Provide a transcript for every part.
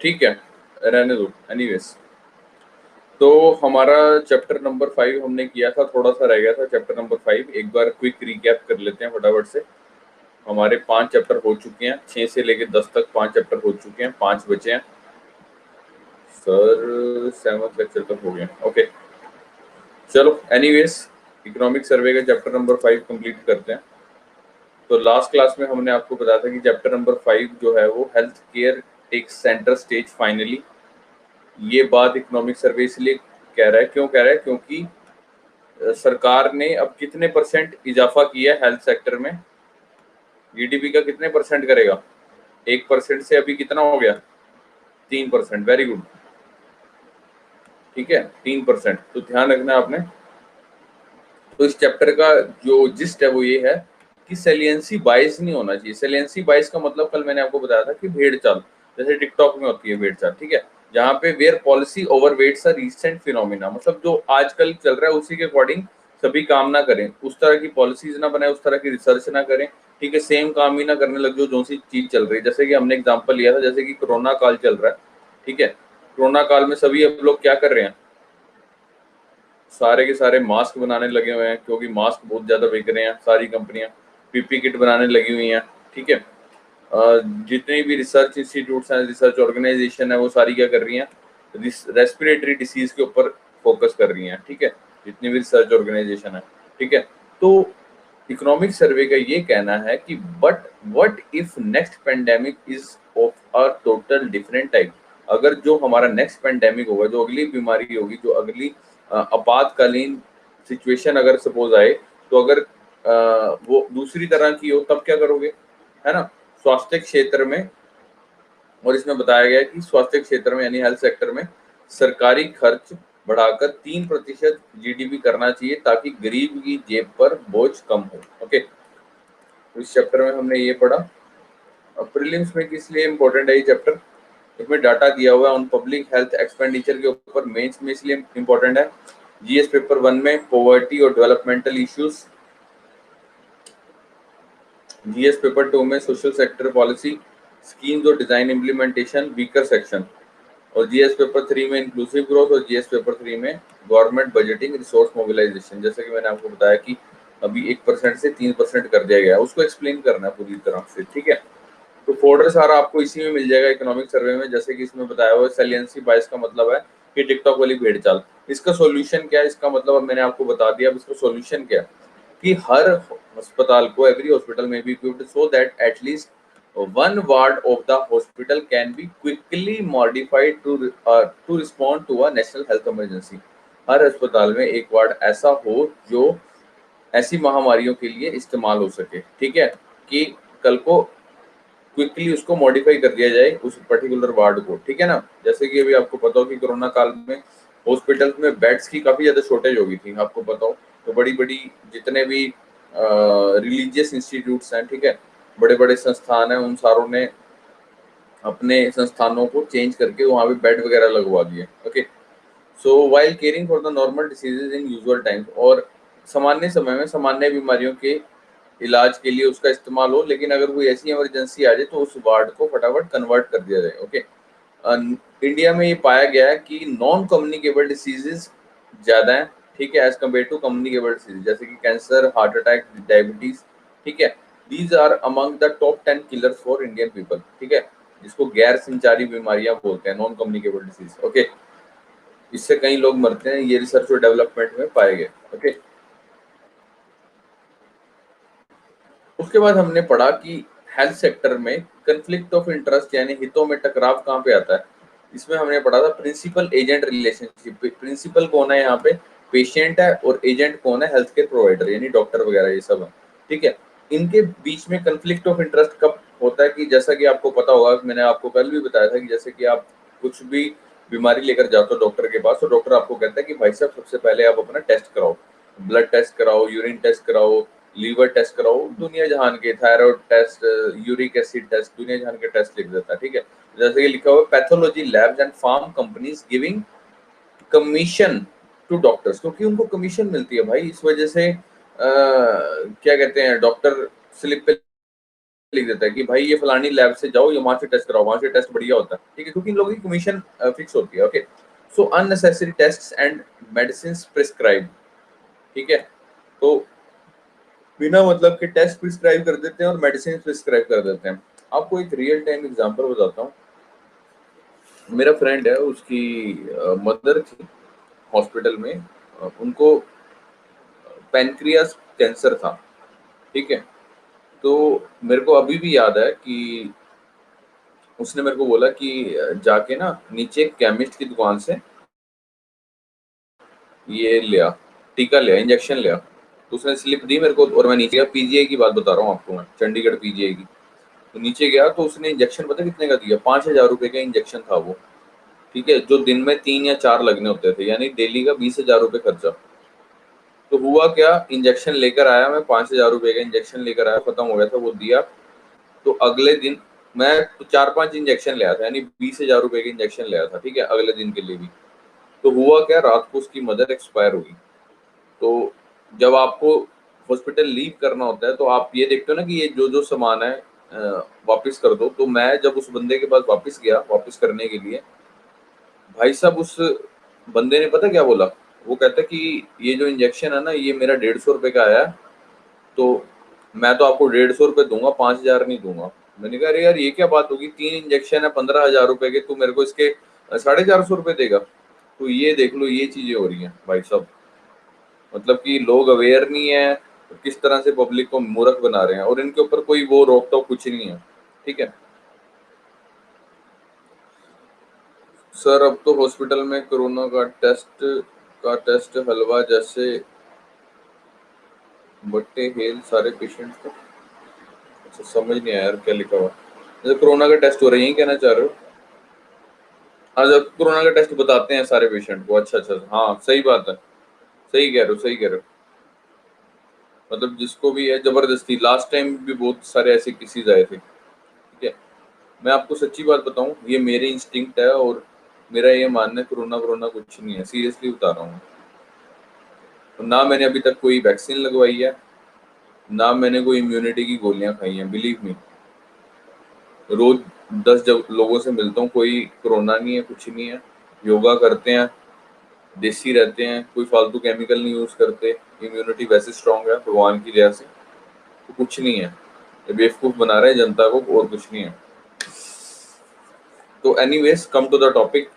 ठीक है, रहने दो। एनीवेज, तो हमारा चैप्टर नंबर 5 हमने किया था, थोड़ा सा रह गया था चैप्टर नंबर 5। एक बार क्विक रिकैप कर लेते हैं फटाफट से। हमारे 5 चैप्टर हो चुके हैं, 6 से लेके 10 तक 5 चैप्टर हो चुके हैं, 5 बचे हैं सर, 7th लेक्चर तक हो गया। ओके चलो, एनीवेज इकोनॉमिक सर्वे का चैप्टर नंबर 5 कंप्लीट करते हैं। तो लास्ट क्लास में हमने आपको बताया था कि चैप्टर नंबर 5 जो है वो health care takes centre stage finally. ये बात इकोनॉमिक सर्वे इसलिए कह रहा है, क्यों कह रहा है, क्योंकि सरकार ने अब कितने परसेंट इजाफा किया है हेल्थ सेक्टर में। जीडीपी का कितने परसेंट करेगा? 1% से अभी कितना हो गया? 3%। वेरी गुड, ठीक है, 3%। तो ध्यान रखना आपने। तो इस चैप्टर का जो जिस्ट है वो ये है कि सेलियंसी बाइस नहीं होना चाहिए। सेलियंसी बाइस का मतलब कल मैंने आपको बताया था कि भेड़ चाल, जैसे टिकटॉक में होती है भेड़ चाल, ठीक है, जहाँ पे where policy overweights a recent phenomena, मतलब जो आजकल चल रहा है उसी के अकॉर्डिंग सभी काम ना करें, उस तरह की पॉलिसीज ना बनाए, उस तरह की रिसर्च ना करें, ठीक है, सेम काम ही ना करने लग जो सी चीज चल रही है। जैसे कि हमने एग्जाम्पल लिया था, जैसे कि कोरोना काल चल रहा है, ठीक है, कोरोना काल में सभी अब लोग क्या कर रहे हैं, सारे के सारे मास्क बनाने लगे हुए हैं, क्योंकि मास्क बहुत ज्यादा बिक रहे हैं। सारी कंपनियां पीपी किट बनाने लगी हुई हैं, ठीक है। जितने भी रिसर्च इंस्टीट्यूट्स हैं, रिसर्च ऑर्गेनाइजेशन है, वो सारी क्या कर रही हैं, रेस्पिरेटरी डिसीज के ऊपर फोकस कर रही हैं, ठीक है, जितनी भी रिसर्च ऑर्गेनाइजेशन है, ठीक है। तो इकोनॉमिक सर्वे का ये कहना है कि but what if next pandemic is of a total different type. अगर जो हमारा नेक्स्ट पेंडेमिक होगा, जो अगली बीमारी होगी, जो अगली आपातकालीन सिचुएशन अगर सपोज आए, तो अगर वो दूसरी तरह की हो, तब क्या करोगे, है ना। स्वास्थ्य क्षेत्र में, और इसमें बताया गया है कि स्वास्थ्य क्षेत्र में यानी हेल्थ सेक्टर में सरकारी खर्च बढ़ाकर 3% जीडीपी करना चाहिए, ताकि गरीब की जेब पर बोझ कम हो। ओके, तो इस चैप्टर में हमने ये पढ़ा। अब प्रीलिम्स में किस लिए इम्पोर्टेंट है ये चैप्टर, इसमें डाटा दिया हुआ है ऑन पब्लिक हेल्थ एक्सपेंडिचर के ऊपर, मेंस में इसलिए इम्पोर्टेंट है। जीएस पेपर 1 में पॉवर्टी और डेवलपमेंटल इश्यूज, जीएस पेपर 2 में सोशल सेक्टर पॉलिसी स्कीम्स और डिजाइन इम्प्लीमेंटेशन वीकर सेक्शन, और जीएस पेपर 3 में इंक्लूसिव ग्रोथ, और जीएस पेपर 3 में गवर्नमेंट बजटिंग रिसोर्स मोबिलाइजेशन। जैसे कि मैंने आपको बताया कि अभी 1% से 3% कर दिया गया है, उसको एक्सप्लेन करना है पूरी तरह से, ठीक है। तो फोल्डर सारा आपको इसी में मिल जाएगा इकोनॉमिक सर्वे में। जैसे कि इसमें बताया हुआ है सेलियंसी बाइस का मतलब है कि टिकटॉक वाली भेड़ चाल। इसका सॉल्यूशन क्या है, इसका मतलब अब मैंने आपको बता दिया। अब इसका सॉल्यूशन क्या है कि हर अस्पताल को, एवरी हॉस्पिटल में be equipped so that at least one ward of the hospital can be quickly modified to respond to a national health emergency। हर अस्पताल में एक वार्ड ऐसा हो जो ऐसी महामारियों के लिए इस्तेमाल हो सके, ठीक है, कि कल को क्विकली उसको मॉडिफाई कर दिया जाए उस पर्टिकुलर वार्ड को, ठीक है ना। जैसे कि अभी आपको पता हो कि कोरोना काल में हॉस्पिटल्स में बेड्स की काफी ज्यादा शॉर्टेज हो गई थी, आपको पता हो। तो बड़ी बड़ी जितने भी रिलीजियस इंस्टीट्यूट्स हैं, ठीक है, बड़े बड़े संस्थान हैं, उन सारों ने अपने संस्थानों को चेंज करके वहां पे बेड वगैरह लगवा दिए। Okay, so while caring for the normal diseases in usual times, और सामान्य समय में सामान्य बीमारियों के इलाज के लिए उसका इस्तेमाल हो, लेकिन अगर कोई ऐसी इमरजेंसी आ जाए तो उस वार्ड को फटाफट कन्वर्ट कर दिया जाए। ओके, इंडिया में ये पाया गया है कि नॉन कम्युनिकेबल डिसीजेज ज्यादा है, ठीक है, as compare to communicable disease, जैसे कि कैंसर, हार्ट अटैक, डायबिटीज, ठीक है। These are among the top 10 killers for Indian people, ठीक है, जिसको गैर संचारी बीमारियां बोलते हैं, नॉन कम्युनिकेबल डिसीज। ओके, इससे कई लोग मरते हैं, ये रिसर्च और डेवलपमेंट में पाए गए। ओके, उसके बाद हमने पढ़ा कि हेल्थ सेक्टर में कंफ्लिक्ट ऑफ इंटरेस्ट यानी हितों में टकराव कहाँ पे आता है। इसमें हमने पढ़ा था प्रिंसिपल एजेंट रिलेशनशिप। प्रिंसिपल कौन है यहाँ पे, पेशेंट है, और एजेंट कौन है, हेल्थ केयर प्रोवाइडर यानी डॉक्टर वगैरह ये सब है, ठीक है। इनके बीच में कंफ्लिक्ट ऑफ इंटरेस्ट कब होता है कि जैसा कि आपको पता होगा, मैंने आपको कल भी बताया था कि जैसे कि आप कुछ भी बीमारी लेकर जाते हो डॉक्टर के पास, तो डॉक्टर आपको कहता है कि भाई साहब सबसे पहले आप अपना टेस्ट कराओ, ब्लड टेस्ट कराओ, यूरिन टेस्ट कराओ, लीवर टेस्ट कराओ, दुनिया जहान के thyroid test, uric acid test, दुनिया जहान के टेस्ट लिख देता है, ठीक है। जैसे कि लिखा हुआ pathology labs and pharma companies giving commission to doctors, क्योंकि उनको कमीशन मिलती है भाई, इस वजह से क्या कहते हैं, डॉक्टर स्लिप पे लिख देता है कि भाई ये फलानी लैब से जाओ, ये वहां से टेस्ट कराओ, वहां से टेस्ट बढ़िया होता है, ठीक है, क्योंकि इन लोगों की कमीशन फिक्स होती है। Okay, so unnecessary tests and medicine prescribe, ठीक है, तो बिना मतलब के टेस्ट प्रिस्क्राइब कर देते हैं और मेडिसिन प्रिस्क्राइब कर देते हैं। आपको एक रियल टाइम एग्जांपल बताता हूँ। मेरा फ्रेंड है, उसकी मदर थी हॉस्पिटल में, उनको पैनक्रियास कैंसर था, ठीक है। तो मेरे को अभी भी याद है कि उसने मेरे को बोला कि जाके ना नीचे केमिस्ट की दुकान से ये लिया, टीका लिया, इंजेक्शन लिया। तो उसने स्लिप दी मेरे को और मैं नीचे गया, पीजीआई की बात बता रहा हूँ आपको मैं, चंडीगढ़ पीजीआई की। तो नीचे गया तो उसने इंजेक्शन पता कितने का दिया, 5,000 रुपए का इंजेक्शन था वो, ठीक है, जो दिन में 3 या 4 लगने होते थे, यानी डेली का 20,000 रुपए खर्चा। तो हुआ क्या, इंजेक्शन लेकर आया मैं, 5,000 रुपए का इंजेक्शन लेकर आया, खत्म हो गया था, वो दिया। तो अगले दिन मैं तो 4-5 इंजेक्शन लिया था, यानी 20,000 रुपए का इंजेक्शन लिया था, ठीक है, अगले दिन के लिए भी। तो हुआ क्या, रात को उसकी मदर एक्सपायर हुई। तो जब आपको हॉस्पिटल लीव करना होता है तो आप ये देखते हो ना कि ये जो जो सामान है वापस कर दो। तो मैं जब उस बंदे के पास वापस गया वापस करने के लिए, भाई साहब उस बंदे ने पता क्या बोला, वो कहता कि ये जो इंजेक्शन है ना, ये मेरा 150 रुपए का आया, तो मैं तो आपको 150 रुपए दूंगा, 5,000 नहीं दूंगा। मैंने कहा अरे यार ये क्या बात होगी, 3 इंजेक्शन है 15,000 रुपए के, तू मेरे को इसके 450 रुपए देगा। तो ये देख लो, ये चीजें हो रही हैं भाई साहब, मतलब कि लोग अवेयर नहीं है, तो किस तरह से पब्लिक को मूर्ख बना रहे हैं, और इनके ऊपर कोई वो रोक टोक कुछ नहीं है, ठीक है। सर अब तो हॉस्पिटल में कोरोना का टेस्ट हलवा जैसे बट्टे हेल सारे पेशेंट्स को। अच्छा समझ नहीं आया यार क्या लिखा हुआ, जैसे कोरोना का टेस्ट हो रहा है, यही कहना चाह रहे हो? हाँ जब कोरोना का टेस्ट बताते हैं सारे पेशेंट को, अच्छा अच्छा, हाँ सही बात है, सही कह रहे हो, सही कह रहे हो। मतलब जिसको भी है जबरदस्ती, लास्ट टाइम भी बहुत सारे ऐसे केसेस आए थे, ठीक है। मैं आपको सच्ची बात बताऊं, ये मेरे इंस्टिंक्ट है और मेरा ये मानना है, कोरोना वोरोना कुछ नहीं है, सीरियसली बता रहा हूँ। तो ना मैंने अभी तक कोई वैक्सीन लगवाई है, ना मैंने कोई इम्यूनिटी की गोलियां खाई हैं, बिलीव मी। रोज 10 जब लोगों से मिलता हूँ, कोई कोरोना नहीं है, कुछ नहीं है, योगा करते हैं, देसी रहते हैं, कोई फालतू केमिकल नहीं यूज करते, इम्यूनिटी वैसे स्ट्रांग है भगवान की दया से, तो कुछ नहीं है, ये बेवकूफ बना रहे हैं जनता को, और कुछ नहीं है। तो anyways come to the topic.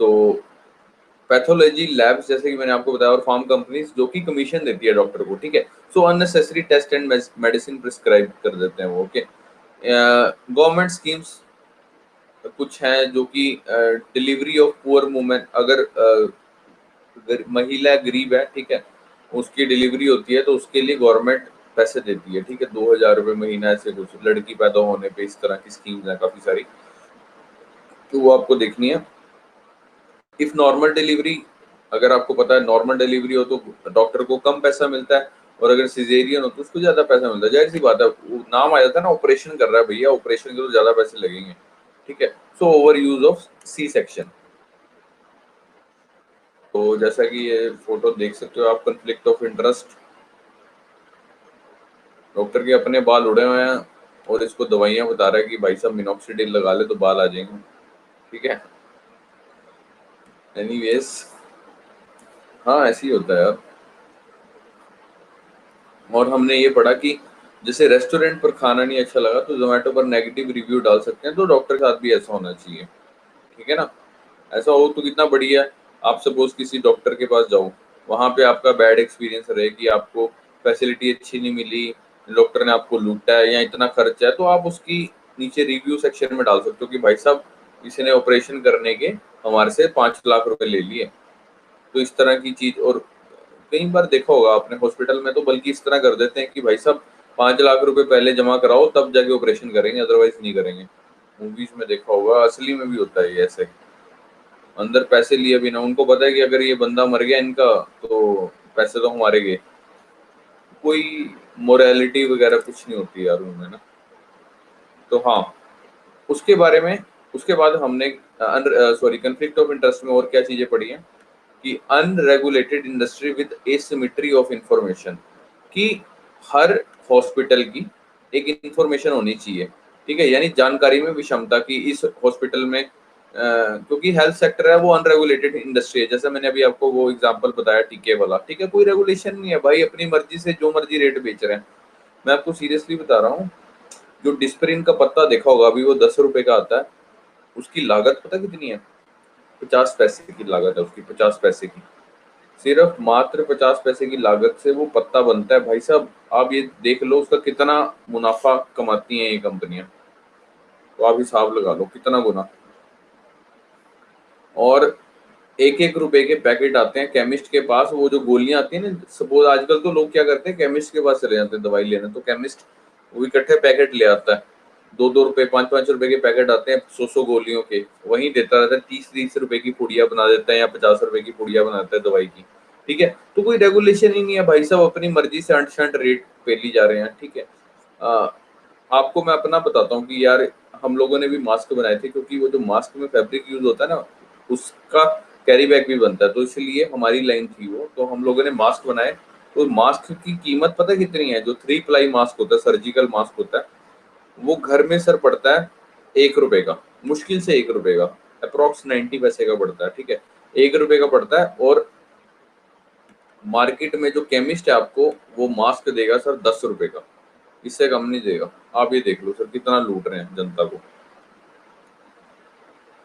तो पैथोलॉजी लैब्स जैसे कि मैंने आपको बताया, और फार्म कंपनीज जो कि कमीशन देती है डॉक्टर को, ठीक है, so unnecessary test and medicine prescribe कर देते हैं वो। ओके, गवर्नमेंट स्कीम्स कुछ हैं जो कि डिलीवरी ऑफ पुअर वुमेन, अगर महिला गरीब है, ठीक है, उसकी डिलीवरी होती है तो उसके लिए गवर्नमेंट पैसे देती है, ठीक है, 2,000 रुपये महीना, ऐसे कुछ लड़की पैदा होने पे, इस तरह की स्कीम्स हैं काफी सारी, तो वो आपको देखनी है। इफ नॉर्मल डिलीवरी, अगर आपको पता है नॉर्मल डिलीवरी हो तो डॉक्टर को कम पैसा मिलता है, और अगर सिजेरियन हो तो उसको ज्यादा पैसा मिलता है, जाहिर सी बात है, वो नाम आ जाता है ना, ऑपरेशन कर रहा है भैया, ऑपरेशन के तो ज्यादा पैसे लगेंगे, ठीक है। So over use of C section. तो जैसा कि ये फोटो देख सकते हो आप, कंफ्लिक्ट ऑफ इंटरेस्ट, डॉक्टर के अपने बाल उड़े हुए हैं और इसको दवाइयां बता रहा है कि भाई साहब मिनॉक्सिडिल लगा ले तो बाल आ जाएंगे, ठीक है। एनीवेज, हाँ ऐसे ही होता है यार। और हमने ये पढ़ा कि जैसे रेस्टोरेंट पर खाना नहीं अच्छा लगा तो जोमेटो पर नेगेटिव रिव्यू डाल सकते हैं, तो डॉक्टर के साथ भी ऐसा होना चाहिए, ठीक है ना। ऐसा हो तो कितना बढ़िया है। आप सपोज किसी डॉक्टर के पास जाओ, वहां पे आपका बैड एक्सपीरियंस रहे कि आपको फैसिलिटी अच्छी नहीं मिली, डॉक्टर ने आपको लूटा है या इतना खर्चा है, तो आप उसकी नीचे रिव्यू सेक्शन में डाल सकते हो कि भाई साहब किसी ने ऑपरेशन करने के हमारे से 5 लाख रुपए ले लिए। तो इस तरह की चीज, और कई बार देखा होगा आपने हॉस्पिटल में तो बल्कि इस तरह कर देते हैं कि भाई साहब 5 लाख रुपए पहले जमा कराओ तब जाके ऑपरेशन करेंगे, अदरवाइज नहीं करेंगे। मूवीज में देखा होगा, असली में भी होता है ये ऐसे, अंदर पैसे लिए बिना, उनको पता है कि अगर ये बंदा मर गया इनका तो पैसे तो हमारे गए, कोई मोरालिटी वगैरह कुछ नहीं होती यार उनमें ना। तो हाँ, उसके बारे में, उसके बाद हमने सॉरी कंफ्लिक्ट ऑफ इंटरेस्ट में और क्या चीजें पढ़ी हैं कि unregulated industry with asymmetry of information, कि हर हॉस्पिटल की एक इंफॉर्मेशन होनी चाहिए, ठीक है, यानी जानकारी में विषमता की इस हॉस्पिटल में क्योंकि हेल्थ सेक्टर है वो अनरेगुलेटेड इंडस्ट्री है, जैसे मैंने अभी आपको वो एग्जांपल बताया टीके वाला, ठीक है, कोई रेगुलेशन नहीं है भाई, अपनी मर्जी से जो मर्जी रेट बेच रहे हैं। मैं आपको सीरियसली बता रहा हूँ, जो डिस्प्रिन का पत्ता देखा होगा अभी वो 10 रुपए का आता है, उसकी लागत पता कितनी है? 50 पैसे की लागत है उसकी, 50 पैसे की, सिर्फ मात्र 50 पैसे की लागत से वो पत्ता बनता है भाई साहब। आप ये देख लो उसका कितना मुनाफा कमाती हैं ये कंपनियां, तो आप हिसाब लगा लो कितना गुना। और एक एक रुपए के पैकेट आते हैं केमिस्ट के पास, वो जो गोलियां आती है ना, सपोज आजकल तो लोग क्या करते हैं, केमिस्ट के पास चले जाते हैं दवाई लेने, तो केमिस्ट वो इकट्ठे पैकेट ले आता है, 2-2 रुपए 5-5 रुपए के पैकेट आते हैं 100 गोलियों के, वहीं देता रहता है, 30-30 रुपए की पुड़िया बना देता है या 50 रुपए की पुड़िया बनाता है दवाई की, ठीक है। तो कोई रेगुलेशन ही नहीं है भाई साहब, अपनी मर्जी से अंट शंट रेट पे ली जा रहे हैं, ठीक है। आपको मैं अपना बताता हूँ कि यार हम लोगों ने भी मास्क बनाए थे, क्योंकि वो जो मास्क में फैब्रिक यूज होता है ना, उसका कैरी बैग भी बनता है, तो इसलिए हमारी लाइन थी वो, तो हम लोगों ने मास्क बनाए। तो मास्क की कीमत पता कितनी है? जो 3 प्लाई मास्क होता है, सर्जिकल मास्क होता है, वो घर में सर पड़ता है 1 रुपए का, मुश्किल से 1 रुपए का, अप्रोक्स 90 पैसे का पड़ता है, ठीक है, 1 रुपए का पड़ता है। और मार्केट में जो केमिस्ट है आपको वो मास्क देगा सर 10 रुपए का, इससे कम नहीं देगा। आप ये देख लो सर कितना लूट रहे हैं जनता को।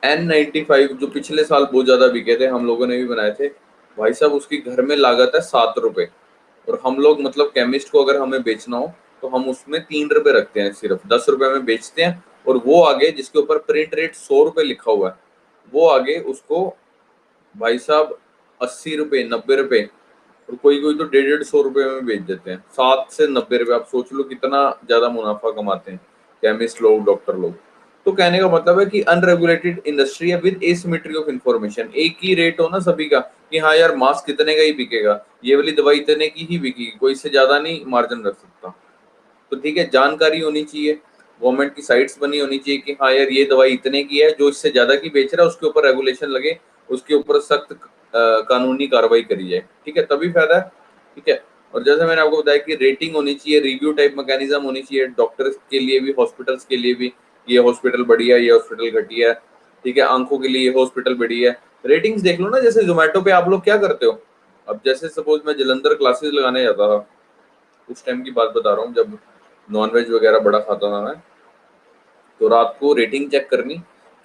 N95 जो पिछले साल बहुत ज्यादा बिके थे, हम लोगों ने भी बनाए थे भाई साहब, उसकी घर में लागत है 7 रुपए, और हम लोग मतलब केमिस्ट को अगर हमें बेचना हो तो हम उसमें 3 रुपए रखते हैं, सिर्फ 10 रुपए में बेचते हैं, और वो आगे जिसके ऊपर प्रिंट रेट 100 रुपए लिखा हुआ है, वो आगे उसको भाई साहब 80 रुपए 90 रुपए, और कोई कोई तो 150-150 रुपए में बेच देते हैं, 7 से 90 रुपए। आप सोच लो कितना ज्यादा मुनाफा कमाते हैं केमिस्ट लोग, डॉक्टर लोग। तो कहने का मतलब है कि अनरेगुलेटेड इंडस्ट्री है विद एसिमेट्री ऑफ इंफॉर्मेशन, एक ही रेट हो ना सभी का, कि हाँ यार मास्क इतने का ही बिकेगा, ये वाली दवाई इतने की ही बिकेगी, कोई इससे ज्यादा नहीं मार्जिन रख सकता। तो ठीक है, जानकारी होनी चाहिए, गवर्नमेंट की साइट्स बनी होनी चाहिए कि हाँ यार ये दवाई इतने की है, जो इससे ज्यादा की बेच रहा है उसके ऊपर रेगुलेशन लगे, उसके ऊपर सख्त कानूनी कार्रवाई करी जाए, ठीक है, तभी फायदा है, ठीक है। और जैसे मैंने आपको बताया कि रेटिंग होनी चाहिए, रिव्यू टाइप मैकेनिज्म होनी चाहिए, डॉक्टर्स के लिए भी हॉस्पिटल्स के लिए भी, ये हॉस्पिटल बढ़िया ये हॉस्पिटल घटिया है, ठीक है, आंखों के लिए ये हॉस्पिटल बढ़िया है। रेटिंग्स देख लो ना, जैसे जोमेटो पे आप लोग क्या करते हो, अब जैसे सपोज मैं जलंधर क्लासेस लगाने जाता था, उस टाइम की बात बता रहा हूँ जब नॉनवेज वगैरह बड़ा खाता था मैं, तो रात को रेटिंग चेक करनी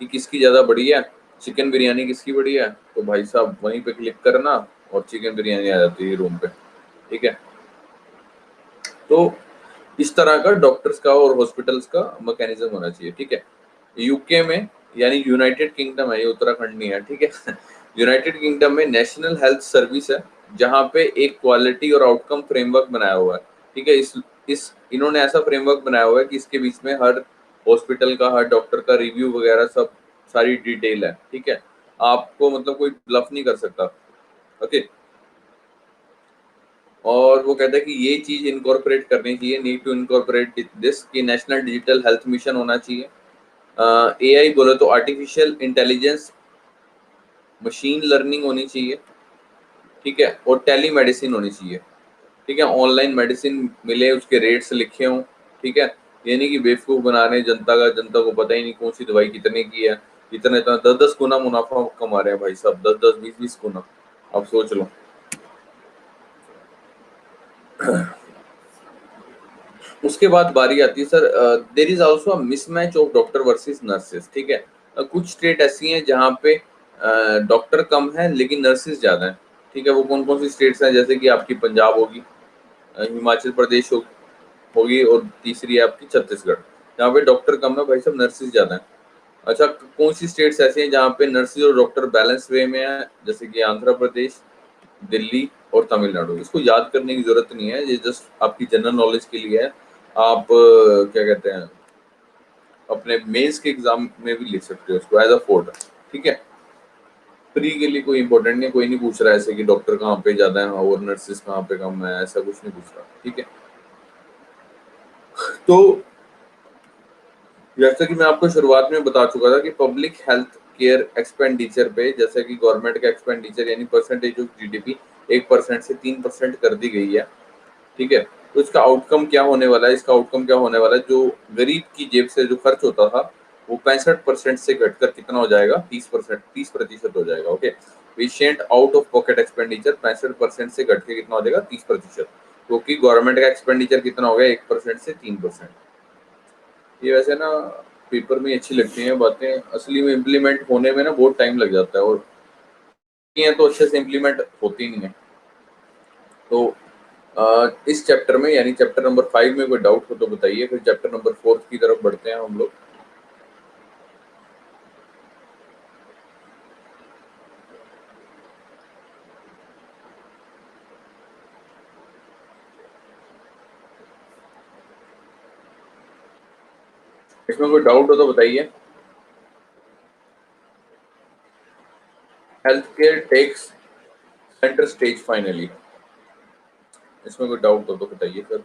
कि किसकी ज़्यादा बढ़िया है, चिकन बिरयानी किसकी बढ़िया है, तो भाई साहब वहीं पे क्लिक करना और चिकन बिरयानी आ जाती है रूम पे, ठीक है। तो इस तरह का डॉक्टर्स का और हॉस्पिटल्स का मैकेनिज्म होना चाहिए, ठीक है। यूके में, यानी यूनाइटेड किंगडम है, ये उत्तराखंड नहीं है, ठीक है। यूनाइटेड किंगडम में नेशनल हेल्थ सर्विस है, जहाँ पे एक क्वालिटी और आउटकम फ्रेमवर्क बनाया हुआ है, ठीक है। इस इन्होंने ऐसा फ्रेमवर्क बनाया हुआ है कि इसके बीच में हर हॉस्पिटल का, हर डॉक्टर का रिव्यू वगैरह सब सारी डिटेल है, ठीक है। आपको मतलब कोई ब्लफ नहीं कर सकता, ओके। और वो कहता है कि ये चीज इनकॉर्पोरेट करनी चाहिए, नीड टू इनकॉर्पोरेट दिस, कि नेशनल डिजिटल हेल्थ मिशन होना चाहिए। एआई बोले तो आर्टिफिशियल इंटेलिजेंस, मशीन लर्निंग होनी चाहिए, ठीक है, और टेली मेडिसिन होनी चाहिए, ठीक है, ऑनलाइन मेडिसिन मिले, उसके रेट्स लिखे हों, ठीक है। ये नहीं कि बेवकूफ बना रहे हैं जनता का, जनता को पता ही नहीं कौन सी दवाई कितने की है, इतना इतना 10-10 गुना मुनाफा कमा रहे हैं भाई साहब, 10-10 20-20 गुना, आप सोच लो। उसके बाद बारी आती है sir, there is also mismatch of doctor versus nurses, ठीक है। कुछ स्टेट ऐसी हैं जहाँ पे डॉक्टर कम है लेकिन नर्सेस ज्यादा हैं, ठीक है। वो कौन कौन सी स्टेट्स हैं? जैसे कि आपकी पंजाब होगी, हिमाचल प्रदेश होगी, और तीसरी है आपकी छत्तीसगढ़, जहाँ पे डॉक्टर कम है भाई साहब, नर्सेस ज्यादा हैं। अच्छा, कौन सी स्टेट्स ऐसी हैं जहाँ पे नर्सेज और डॉक्टर बैलेंस वे में है? जैसे कि आंध्र प्रदेश, दिल्ली और तमिलनाडु। इसको याद करने की जरूरत नहीं है, ये जस्ट आपकी जनरल नॉलेज के लिए है। आप क्या कहते हैं, अपने मेंस के एग्जाम में भी लिख सकते हो इसको एज अ फोर्ट, ठीक है। प्री के लिए कोई इंपॉर्टेंट नहीं, कोई नहीं पूछ रहा है ऐसे कि डॉक्टर कहाँ पे ज्यादा है और नर्सेस कहाँ पे कम है, ऐसा कुछ नहीं पूछ रहा, ठीक है। तो जैसे कि मैं आपको शुरुआत में बता चुका था कि पब्लिक हेल्थ केयर एक्सपेंडिचर पे, जैसे कि गवर्नमेंट का एक्सपेंडिचर यानी परसेंटेज ऑफ जीडीपी 1% से 3% कर दी गई है, ठीक है। तो इसका आउटकम क्या होने वाला है? इसका आउटकम क्या होने वाला है? जो गरीब की जेब से जो खर्च होता था वो 65% से घटकर कितना हो जाएगा? 30%, 30% हो जाएगा। Okay, patient out of pocket expenditure 65% से घट के कितना हो जाएगा? 30%, क्योंकि गवर्नमेंट का एक्सपेंडिचर कितना हो गया? 1% से 3%। ये वैसे ना पेपर में अच्छी लगती हैं बातें, असली में इम्प्लीमेंट होने में ना बहुत टाइम लग जाता है, और ये तो अच्छे से इम्प्लीमेंट होती नहीं है। तो इस चैप्टर में यानी चैप्टर नंबर 5 में कोई डाउट हो तो बताइए, फिर चैप्टर नंबर 4 की तरफ बढ़ते हैं हम लोग। इसमें कोई डाउट हो तो बताइए। Health care takes centre stage finally, इसमें कोई डाउट हो तो बताइए सर।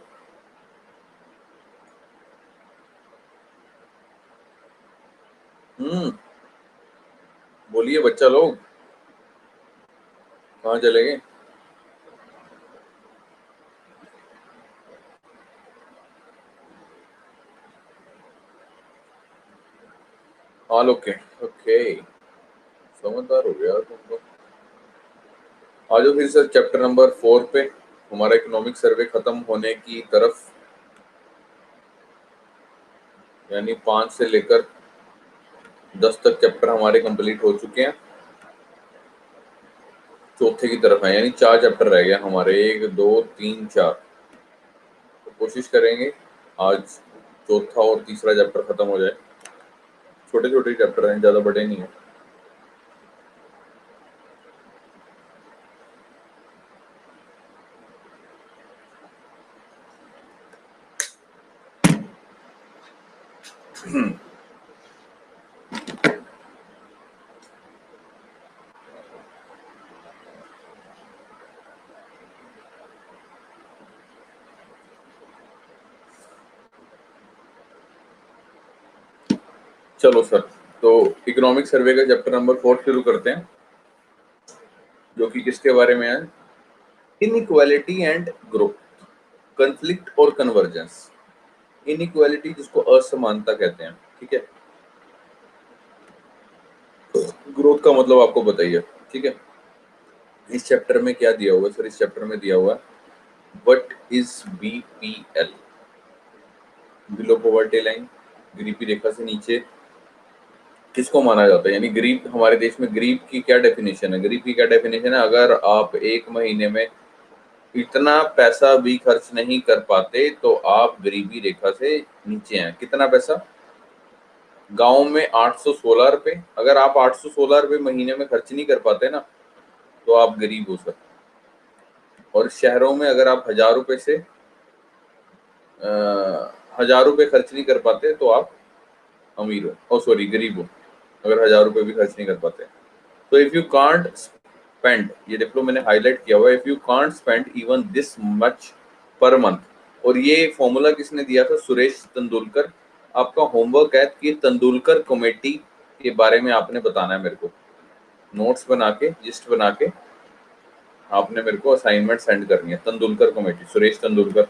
बोलिए बच्चा लोग, कहाँ चले गए? All okay. ओके, समझदार हो गया तुम तो। आ जाओ फिर सर चैप्टर नंबर 4 पे। हमारा इकोनॉमिक सर्वे खत्म होने की तरफ, यानी 5 से लेकर 10 तक चैप्टर हमारे कंप्लीट हो चुके हैं, चौथे की तरफ है, यानी 4 चैप्टर रह गए हमारे, 1 2 3 4। तो कोशिश करेंगे आज चौथा और तीसरा चैप्टर खत्म हो जाए। छोटे छोटे चैप्टर हैं, ज्यादा बड़े नहीं है। चलो सर, तो इकोनॉमिक सर्वे का चैप्टर नंबर 4 शुरू करते हैं, जो कि किसके बारे में है? इनइक्वालिटी एंड ग्रोथ, कन्फ्लिक्ट और कन्वर्जेंस। इनइक्वालिटी जिसको असमानता कहते हैं, ठीक है। ग्रोथ का मतलब आपको बताइए, ठीक है। इस चैप्टर में क्या दिया हुआ है सर? इस चैप्टर में दिया हुआ है what is BPL, below poverty line, गरीबी रेखा से नीचे किसको माना जाता है? यानी गरीब, हमारे देश में गरीब की क्या डेफिनेशन है? गरीब की क्या डेफिनेशन है? अगर आप एक महीने में इतना पैसा भी खर्च नहीं कर पाते तो आप गरीबी रेखा से नीचे हैं। कितना पैसा? गांव में 816 रुपए, अगर आप 816 रुपए महीने में खर्च नहीं कर पाते ना तो आप गरीब हो सकते। और शहरों में अगर आप 1000 रुपए से 1000 रुपए खर्च नहीं कर पाते तो आप अमीर हो, ओ सॉरी गरीब हो, अगर 1000 रुपए भी खर्च नहीं कर पाते। तो इफ यू कांट स्पेंड, ये देख लो मैंने हाईलाइट किया हुआ है, if you can't spend even this much per month. और ये फॉर्मूला किसने दिया था? सुरेश तेंदुलकर। आपका होमवर्क है कि तेंदुलकर कमेटी के बारे में आपने बताना है मेरे को, नोट्स बना के, लिस्ट बना के आपने मेरे को असाइनमेंट सेंड करनी है। तेंदुलकर कमेटी, सुरेश तेंदुलकर।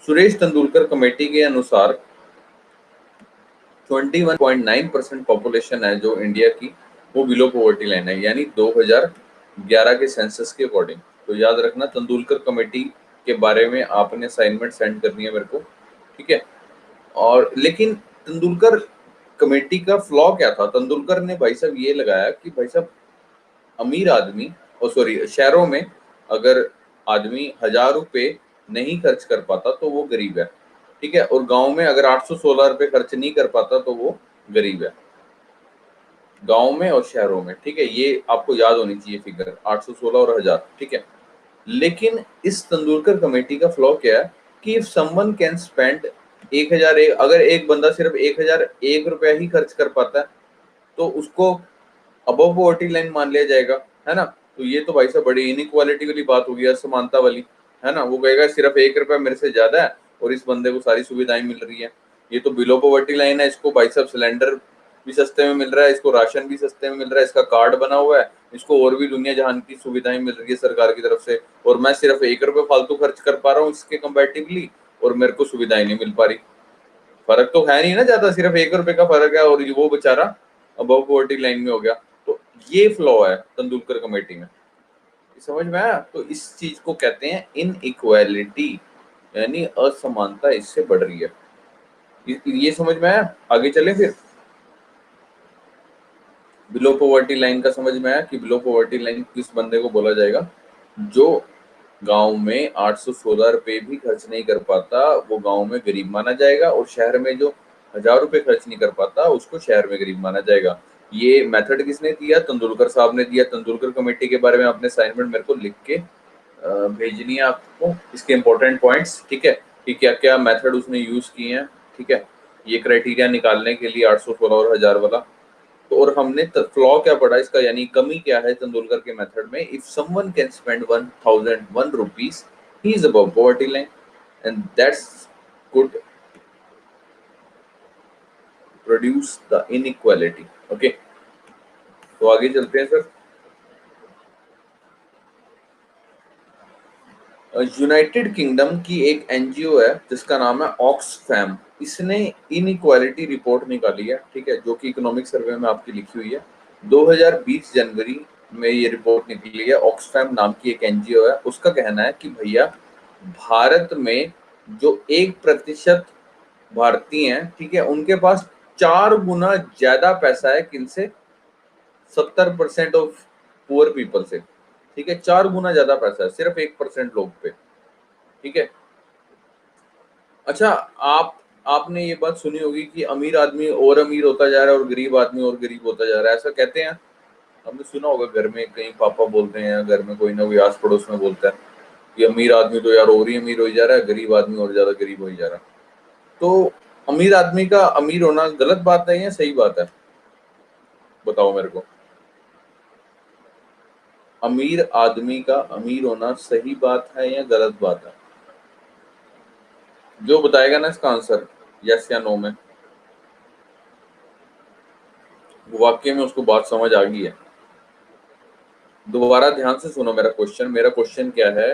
सुरेश तेंदुलकर कमेटी के अनुसार 21.9% पॉपुलेशन है जो इंडिया की, वो बिलो पॉवर्टी लाइन है, यानी 2011 के सेंसस के अकॉर्डिंग। तो याद रखना, तेंदुलकर कमेटी के बारे में आपने असाइनमेंट सेंड करनी है मेरे को, ठीक है। और लेकिन तेंदुलकर कमेटी का फ्लॉ क्या था? तेंदुलकर ने भाई साहब ये लगाया कि भाई साहब अमीर आदमी, और सॉरी शहरों में अगर आदमी 1000 रुपए नहीं खर्च कर पाता तो वो गरीब है, ठीक है। और गांव में अगर 816 रुपए खर्च नहीं कर पाता तो वो गरीब है, गांव में और शहरों में, ठीक है। ये आपको याद होनी चाहिए फिगर, 816 और 1000, ठीक है। लेकिन इस तेंदुलकर कमेटी का फ्लॉ क्या है कि इफ समवन कैन स्पेंड 1000, अगर एक बंदा सिर्फ 1001 रुपया ही खर्च कर पाता है तो उसको अबव पॉवर्टी लाइन मान लिया जाएगा, है ना। तो ये तो भाई साहब बड़ी इनइक्वालिटी वाली बात होगी, असमानता वाली, है ना। वो कहेगा सिर्फ 1 रुपया मेरे से ज्यादा है और इस बंदे को सारी सुविधाएं मिल रही है, ये तो बिलो पॉवर्टी लाइन है, इसको भाई साहब सिलेंडर भी सस्ते में मिल रहा है, इसको राशन भी सस्ते में मिल रहा है, इसका कार्ड बना हुआ है, इसको और भी दुनिया जहान की सुविधाएं मिल रही है सरकार की तरफ से, और मैं सिर्फ 1 रुपये फालतू खर्च कर पा रहा हूँ इसके कंपेरेटिवली, और मेरे को सुविधाएं नहीं मिल पा रही। फर्क तो है नहीं ना ज्यादा, सिर्फ 1 रुपए का फर्क है, और वो बेचारा अबव पॉवर्टी लाइन में हो गया। तो ये फ्लॉ है तेंदुलकर कमेटी में, समझ में आया? तो इस चीज को कहते हैं इनइक्वालिटी, यानी असमानता इससे बढ़ रही है। ये समझ में आया? आगे चलें फिर। बिलो पॉवर्टी लाइन का समझ में आया कि बिलो पॉवर्टी लाइन किस बंदे को बोला जाएगा? जो गांव में 816 रुपए भी खर्च नहीं कर पाता वो गांव में गरीब माना जाएगा, और शहर में जो 1000 रुपए खर्च नहीं कर पाता उसको शहर में गरीब माना जाएगा। ये मेथड किसने दिया? तेंदुलकर साहब ने दिया। तेंदुलकर कमेटी के बारे में आपने असाइनमेंट मेरे को लिख के भेजनी है आपको, इसके इंपॉर्टेंट पॉइंट्स, ठीक है, कि क्या क्या मेथड उसने यूज किए हैं, ठीक है, ये क्राइटेरिया निकालने के लिए 816 और 1000 वाला। तो और हमने फ्लॉ क्या पढ़ा इसका, यानी कमी क्या है तेंदुलकर के मेथड में? If someone can spend 1001 rupees he is above poverty line, and that's could produce the inequality. Okay, तो आगे चलते हैं सर। यूनाइटेड किंगडम की एक एनजीओ है जिसका नाम है ऑक्सफैम, इसने इनइक्वालिटी रिपोर्ट निकाली है, ठीक है, जो कि इकोनॉमिक सर्वे में आपकी लिखी हुई है। 2020 जनवरी में ये रिपोर्ट निकली है। ऑक्सफैम नाम की एक एनजीओ है, उसका कहना है कि भैया भारत में जो 1% भारतीय हैं, ठीक है, उनके पास 4 गुना ज्यादा पैसा है किनसे? 70% ऑफ पुअर पीपल से, ठीक है, 4 गुना ज्यादा पैसा है सिर्फ 1% लोग पे, ठीक है। अच्छा, आपने ये बात सुनी होगी कि अमीर आदमी और अमीर होता जा रहा है और गरीब आदमी और गरीब होता जा रहा है, ऐसा कहते हैं। हमने सुना होगा, घर में कहीं पापा बोलते हैं, घर में कोई ना कोई आस पड़ोस में बोलता है कि अमीर आदमी तो यार और ही अमीर हो जा रहा है, गरीब आदमी और ज्यादा गरीब हो जा रहा है। तो अमीर आदमी का अमीर होना गलत बात है या सही बात है? बताओ मेरे को। अमीर आदमी का अमीर होना सही बात है या गलत बात है? जो बताएगा ना इसका आंसर यस या नो में, वाक्य में उसको बात समझ आ गई है। दोबारा ध्यान से सुनो मेरा क्वेश्चन। मेरा क्वेश्चन क्या है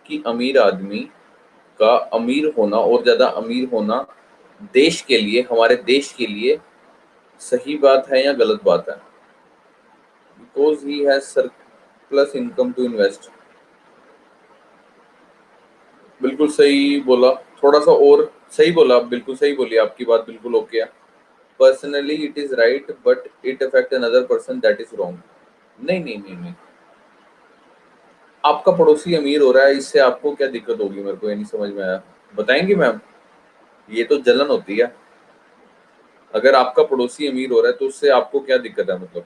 कि अमीर आदमी का अमीर होना और ज्यादा अमीर होना देश के लिए, हमारे देश के लिए सही बात है या गलत बात है? Because he has surplus income to invest. बिल्कुल सही बोला, थोड़ा सा और सही बोला, बिल्कुल सही बोली, आपकी बात बिल्कुल ओके है। Personally it is right but it affect another person, that is wrong. नहीं नहीं नहीं नहीं, आपका पड़ोसी अमीर हो रहा है, इससे आपको क्या दिक्कत होगी? मेरे को ये नहीं समझ में आया, बताएंगे मैम? ये तो जलन होती है। अगर आपका पड़ोसी अमीर हो रहा है तो उससे आपको क्या दिक्कत है? मतलब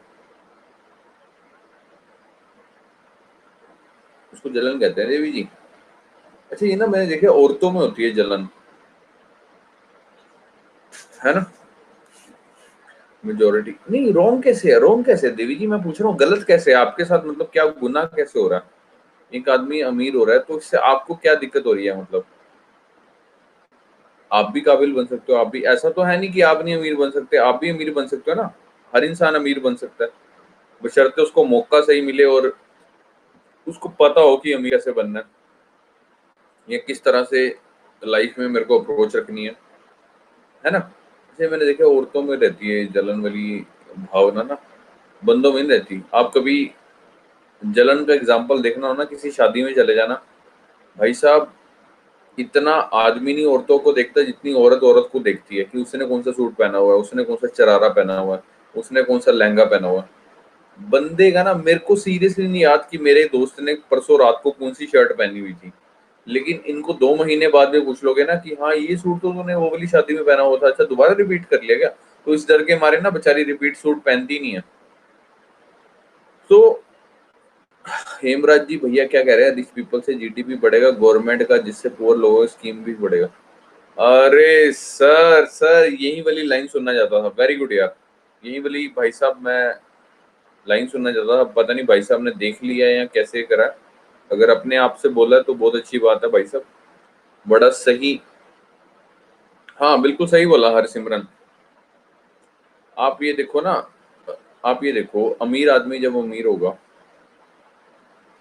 उसको जलन कहते हैं देवी जी। अच्छा, ये ना मैंने देखा औरतों में होती है जलन, है ना? मेजोरिटी नहीं, रॉन्ग कैसे है? रॉन्ग कैसे है देवी जी? मैं पूछ रहा हूँ गलत कैसे है आपके साथ? मतलब क्या गुनाह कैसे हो रहा है? एक आदमी अमीर हो रहा है तो इससे आपको क्या दिक्कत हो रही है? मतलब आप भी काबिल बन सकते हो, आप भी, ऐसा तो है नहीं कि आप नहीं अमीर बन सकते, आप भी अमीर बन सकते हो ना। हर इंसान अमीर बन सकता है, बशर्ते उसको मौका सही मिले और उसको पता हो कि अमीर कैसे बनना है, या किस तरह से लाइफ में मेरे को अप्रोच रखनी है ना? जैसे मैंने देखा औरतों में रहती है जलन वाली भावना ना, बंदों में नहीं रहती। आप कभी जलन का एग्जाम्पल देखना हो ना, किसी शादी में चले जाना, भाई साहब, इतना आदमी नहीं औरतों को देखता जितनी औरत औरत को देखती है, कि उसने कौन सा सूट पहना हुआ है, उसने कौन सा शरारा पहना हुआ है, उसने कौन सा लहंगा पहना हुआ है। बंदे का ना, मेरे को सीरियसली नहीं याद कि मेरे दोस्त ने परसों रात को कौन सी शर्ट पहनी हुई थी, लेकिन इनको 2 महीने बाद भी पूछ लोगे ना कि हाँ ये सूट तो तूने वो वाली शादी में पहना हुआ था, अच्छा दोबारा रिपीट कर लिया क्या? तो इस डर के मारे ना बेचारी रिपीट सूट पहनती नहीं है। तो हेमराज जी भैया क्या कह रहे हैं, रिच पीपल से जीडीपी बढ़ेगा गवर्नमेंट का, जिससे पुअर लोगों का स्कीम भी बढ़ेगा। अरे सर यही वाली लाइन सुनना चाहता था, वेरी गुड यार, यही वाली भाई साहब मैं लाइन सुनना चाहता था। पता नहीं भाई साहब ने देख लिया या कैसे करा, अगर अपने आप से बोला तो बहुत अच्छी बात है भाई साहब, बड़ा सही। हाँ बिल्कुल सही बोला हरसिमरन, आप ये देखो ना, आप ये देखो, अमीर आदमी जब अमीर होगा,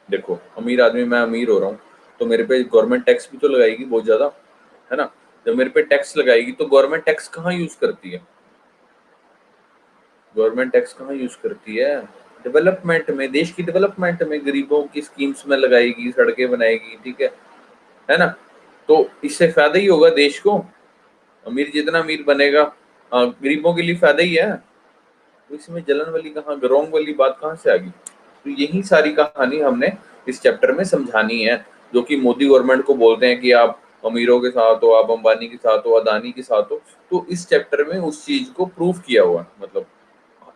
देखो अमीर आदमी, मैं अमीर हो रहा हूँ तो मेरे पे गवर्नमेंट टैक्स भी तो लगाएगी बहुत ज्यादा, है ना। जब मेरे पे टैक्स लगाएगी तो गवर्नमेंट टैक्स कहाँ यूज करती है? गवर्नमेंट टैक्स कहाँ यूज करती है? डेवलपमेंट में, देश की डेवलपमेंट में, गरीबों की स्कीम्स में लगाएगी, सड़कें बनाएगी, ठीक है ना। तो इससे फायदा ही होगा देश को। अमीर जितना अमीर बनेगा, गरीबों के लिए फायदा ही है। तो इसमें जलन वाली कहाँ, गरोंग वाली बात कहाँ से आ गई? तो यही सारी कहानी हमने इस चैप्टर में समझानी है, जो कि मोदी गवर्नमेंट को बोलते हैं कि आप अमीरों के साथ हो, आप अंबानी के साथ हो, अदानी के साथ हो। तो इस चैप्टर में उस चीज को प्रूव किया हुआ है, मतलब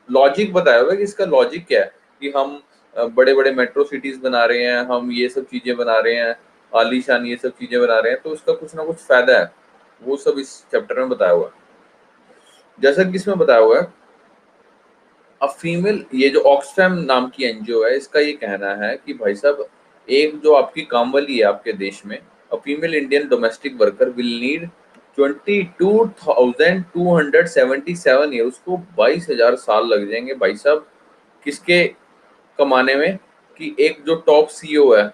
लॉजिक बताया हुआ है कि इसका लॉजिक क्या है, कि हम बड़े बड़े मेट्रो सिटीज बना रहे हैं, हम ये सब चीजें बना रहे हैं, आलीशान ये सब चीजें बना रहे हैं, तो उसका कुछ ना कुछ फायदा है। वो सब इस चैप्टर में बताया हुआ है। जैसा कि इसमें बताया हुआ है, अब फीमेल, ये जो ऑक्सफैम नाम की एनजीओ है, इसका ये कहना है कि भाई साहब, एक जो आपकी कामवाली है आपके देश में, a female Indian domestic worker will need 22,277 year, उसको 22,000 साल लग जाएंगे भाई साहब। किसके कमाने में? कि एक जो टॉप सीईओ है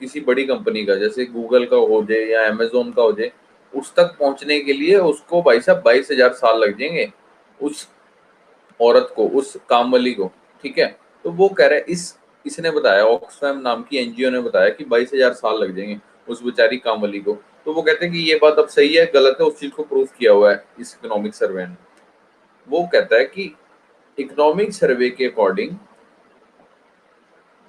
किसी बड़ी कंपनी का, जैसे गूगल का हो जाए या अमेजोन का हो जाए, उस तक पहुंचने के लिए उसको भाई साहब 22,000 साल लग जाएंगे, उस औरत को, उस कामवाली को, ठीक है। तो वो कह रहे हैं, इस इसने बताया, ऑक्सफैम नाम की एनजीओ ने बताया कि 22,000 साल लग जाएंगे उस बेचारी कामवाली को। तो वो कहते हैं कि ये बात अब सही है गलत है, उस चीज को प्रूव किया हुआ है इस इकोनॉमिक सर्वे ने। वो कहता है कि इकोनॉमिक सर्वे के according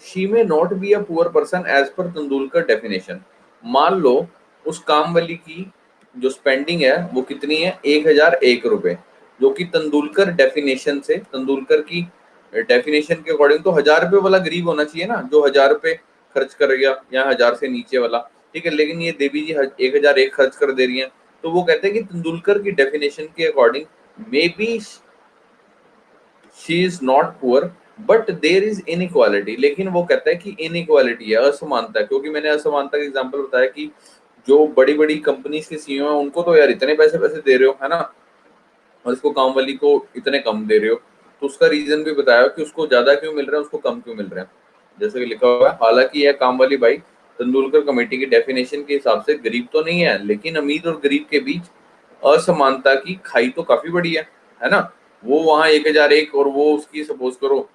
she may not be a poor person as per Tendulkar definition. मान लो उस कामवाली की जो स्पेंडिंग है वो कितनी है, 1,001 रुपए, जो कि तेंदुलकर डेफिनेशन से, तेंदुलकर की डेफिनेशन के अकॉर्डिंग तो 1,000 रुपए वाला गरीब होना चाहिए ना, जो 1,000 रुपए खर्च करेगा, या 1,000 से नीचे वाला, ठीक है। लेकिन ये देवी जी 1,001 खर्च कर दे रही है। तो वो कहते हैं कि तेंदुलकर की डेफिनेशन के according may be she is not poor but there is inequality. लेकिन वो कहता है कि इनइक्वालिटी है, असमानता है, क्योंकि मैंने असमानता का एग्जांपल बताया कि जो बड़ी बड़ी कंपनीज के सीईओ हैं उनको तो यार इतने पैसे पैसे दे रहे हो, है ना, और इसको काम वाली को इतने कम दे रहे हो। तो उसका रीजन भी बताया कि उसको ज्यादा क्यों मिल रहा है, उसको कम क्यों मिल रहा है। जैसे कि लिखा हुआ है, हालांकि यह काम वाली भाई तेंदुलकर कमेटी की डेफिनेशन के हिसाब से गरीब तो नहीं है, लेकिन अमीर और गरीब के बीच असमानता की खाई तो काफी बड़ी है ना। वो वहां 1,001 और वो उसकी सपोज करो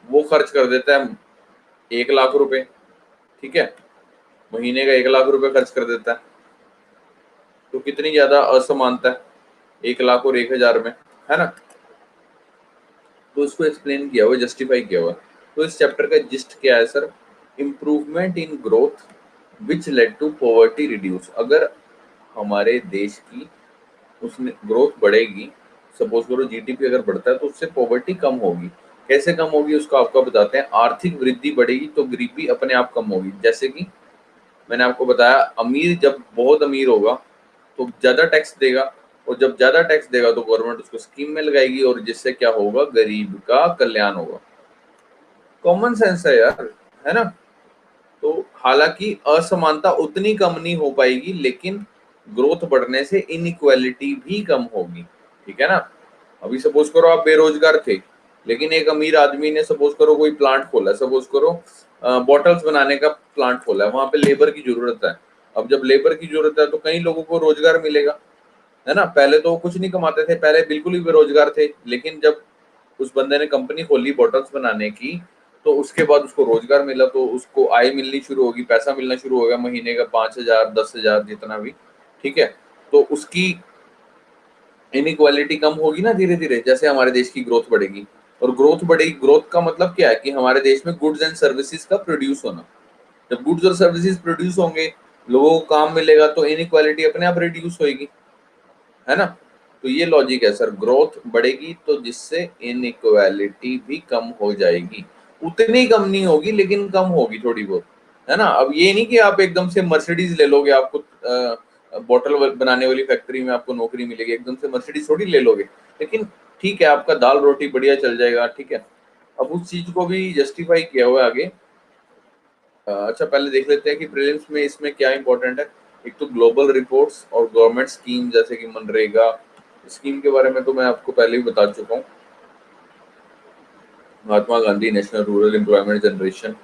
वो खर्च कर देता है 1,00,000 रुपए, ठीक है, महीने का 1,00,000 रुपए खर्च कर देता है। तो कितनी ज्यादा असमानता है 1,00,000 और 1,000 में, है ना। तो इसको एक्सप्लेन किया हुआ, जस्टिफाई किया हुआ। तो इस चैप्टर का जिस्ट क्या है sir? Improvement in growth which led to poverty reduce. अगर हमारे देश की उसमें ग्रोथ बढ़ेगी, सपोज करो जीडीपी अगर बढ़ता है, तो उससे पॉवर्टी कम होगी। कैसे कम होगी उसको आपको बताते हैं। आर्थिक वृद्धि बढ़ेगी तो गरीबी अपने आप कम होगी। जैसे कि मैंने आपको बताया, अमीर जब बहुत अमीर होगा तो ज्यादा टैक्स देगा, और जब ज्यादा टैक्स देगा तो गवर्नमेंट उसको स्कीम में लगाएगी, और जिससे क्या होगा, गरीब का कल्याण होगा। कॉमन सेंस है यार, है ना। तो हालांकि असमानता उतनी कम नहीं हो पाएगी, लेकिन ग्रोथ बढ़ने से इनइक्वालिटी भी कम होगी, ठीक है ना। अभी सपोज करो आप बेरोजगार थे, लेकिन एक अमीर आदमी ने सपोज करो कोई प्लांट खोला, सपोज करो बॉटल्स बनाने का प्लांट खोला है, वहां पे लेबर की जरूरत है। अब जब लेबर की जरूरत है तो कई लोगों को रोजगार मिलेगा, है ना। पहले तो वो कुछ नहीं कमाते थे, पहले बिल्कुल ही बेरोजगार थे, लेकिन जब उस बंदे ने कंपनी खोली बॉटल्स बनाने की, तो उसके बाद उसको रोजगार मिला, तो उसको आय मिलनी शुरू होगी, पैसा मिलना शुरू हो गया, महीने का 5,000 10,000 जितना भी, ठीक है। तो उसकी इनइक्वालिटी कम होगी ना धीरे धीरे, जैसे हमारे देश की ग्रोथ बढ़ेगी। और ग्रोथ बढ़ेगी, ग्रोथ का मतलब क्या है, कि हमारे देश में गुड्स एंड सर्विसेज का प्रोड्यूस होना। जब गुड्स और सर्विसेज प्रोड्यूस होंगे, लोगों को काम मिलेगा, तो इनइक्वालिटी अपने आप रिड्यूस होगी, है ना। तो ये लॉजिक है सर, ग्रोथ बढ़ेगी तो जिससे इनइक्वालिटी भी कम हो जाएगी। उतनी कम नहीं होगी लेकिन कम होगी थोड़ी बहुत, है ना। अब ये नहीं कि आप एकदम से मर्सिडीज ले लोगे, आपको बॉटल बनाने वाली फैक्ट्री में आपको नौकरी मिलेगी, एकदम से मर्सिडीज थोड़ी ले लोगे, लेकिन ठीक है, आपका दाल रोटी बढ़िया चल जाएगा, ठीक है। अब उस चीज को भी जस्टिफाई किया हुआ है आगे। अच्छा पहले देख लेते हैं कि प्रीलिम्स में इसमें क्या इंपॉर्टेंट है। एक तो ग्लोबल रिपोर्ट्स और गवर्नमेंट स्कीम, जैसे कि मनरेगा, स्कीम के बारे में तो मैं आपको पहले ही बता चुका हूँ। Mahatma Gandhi national rural employment generation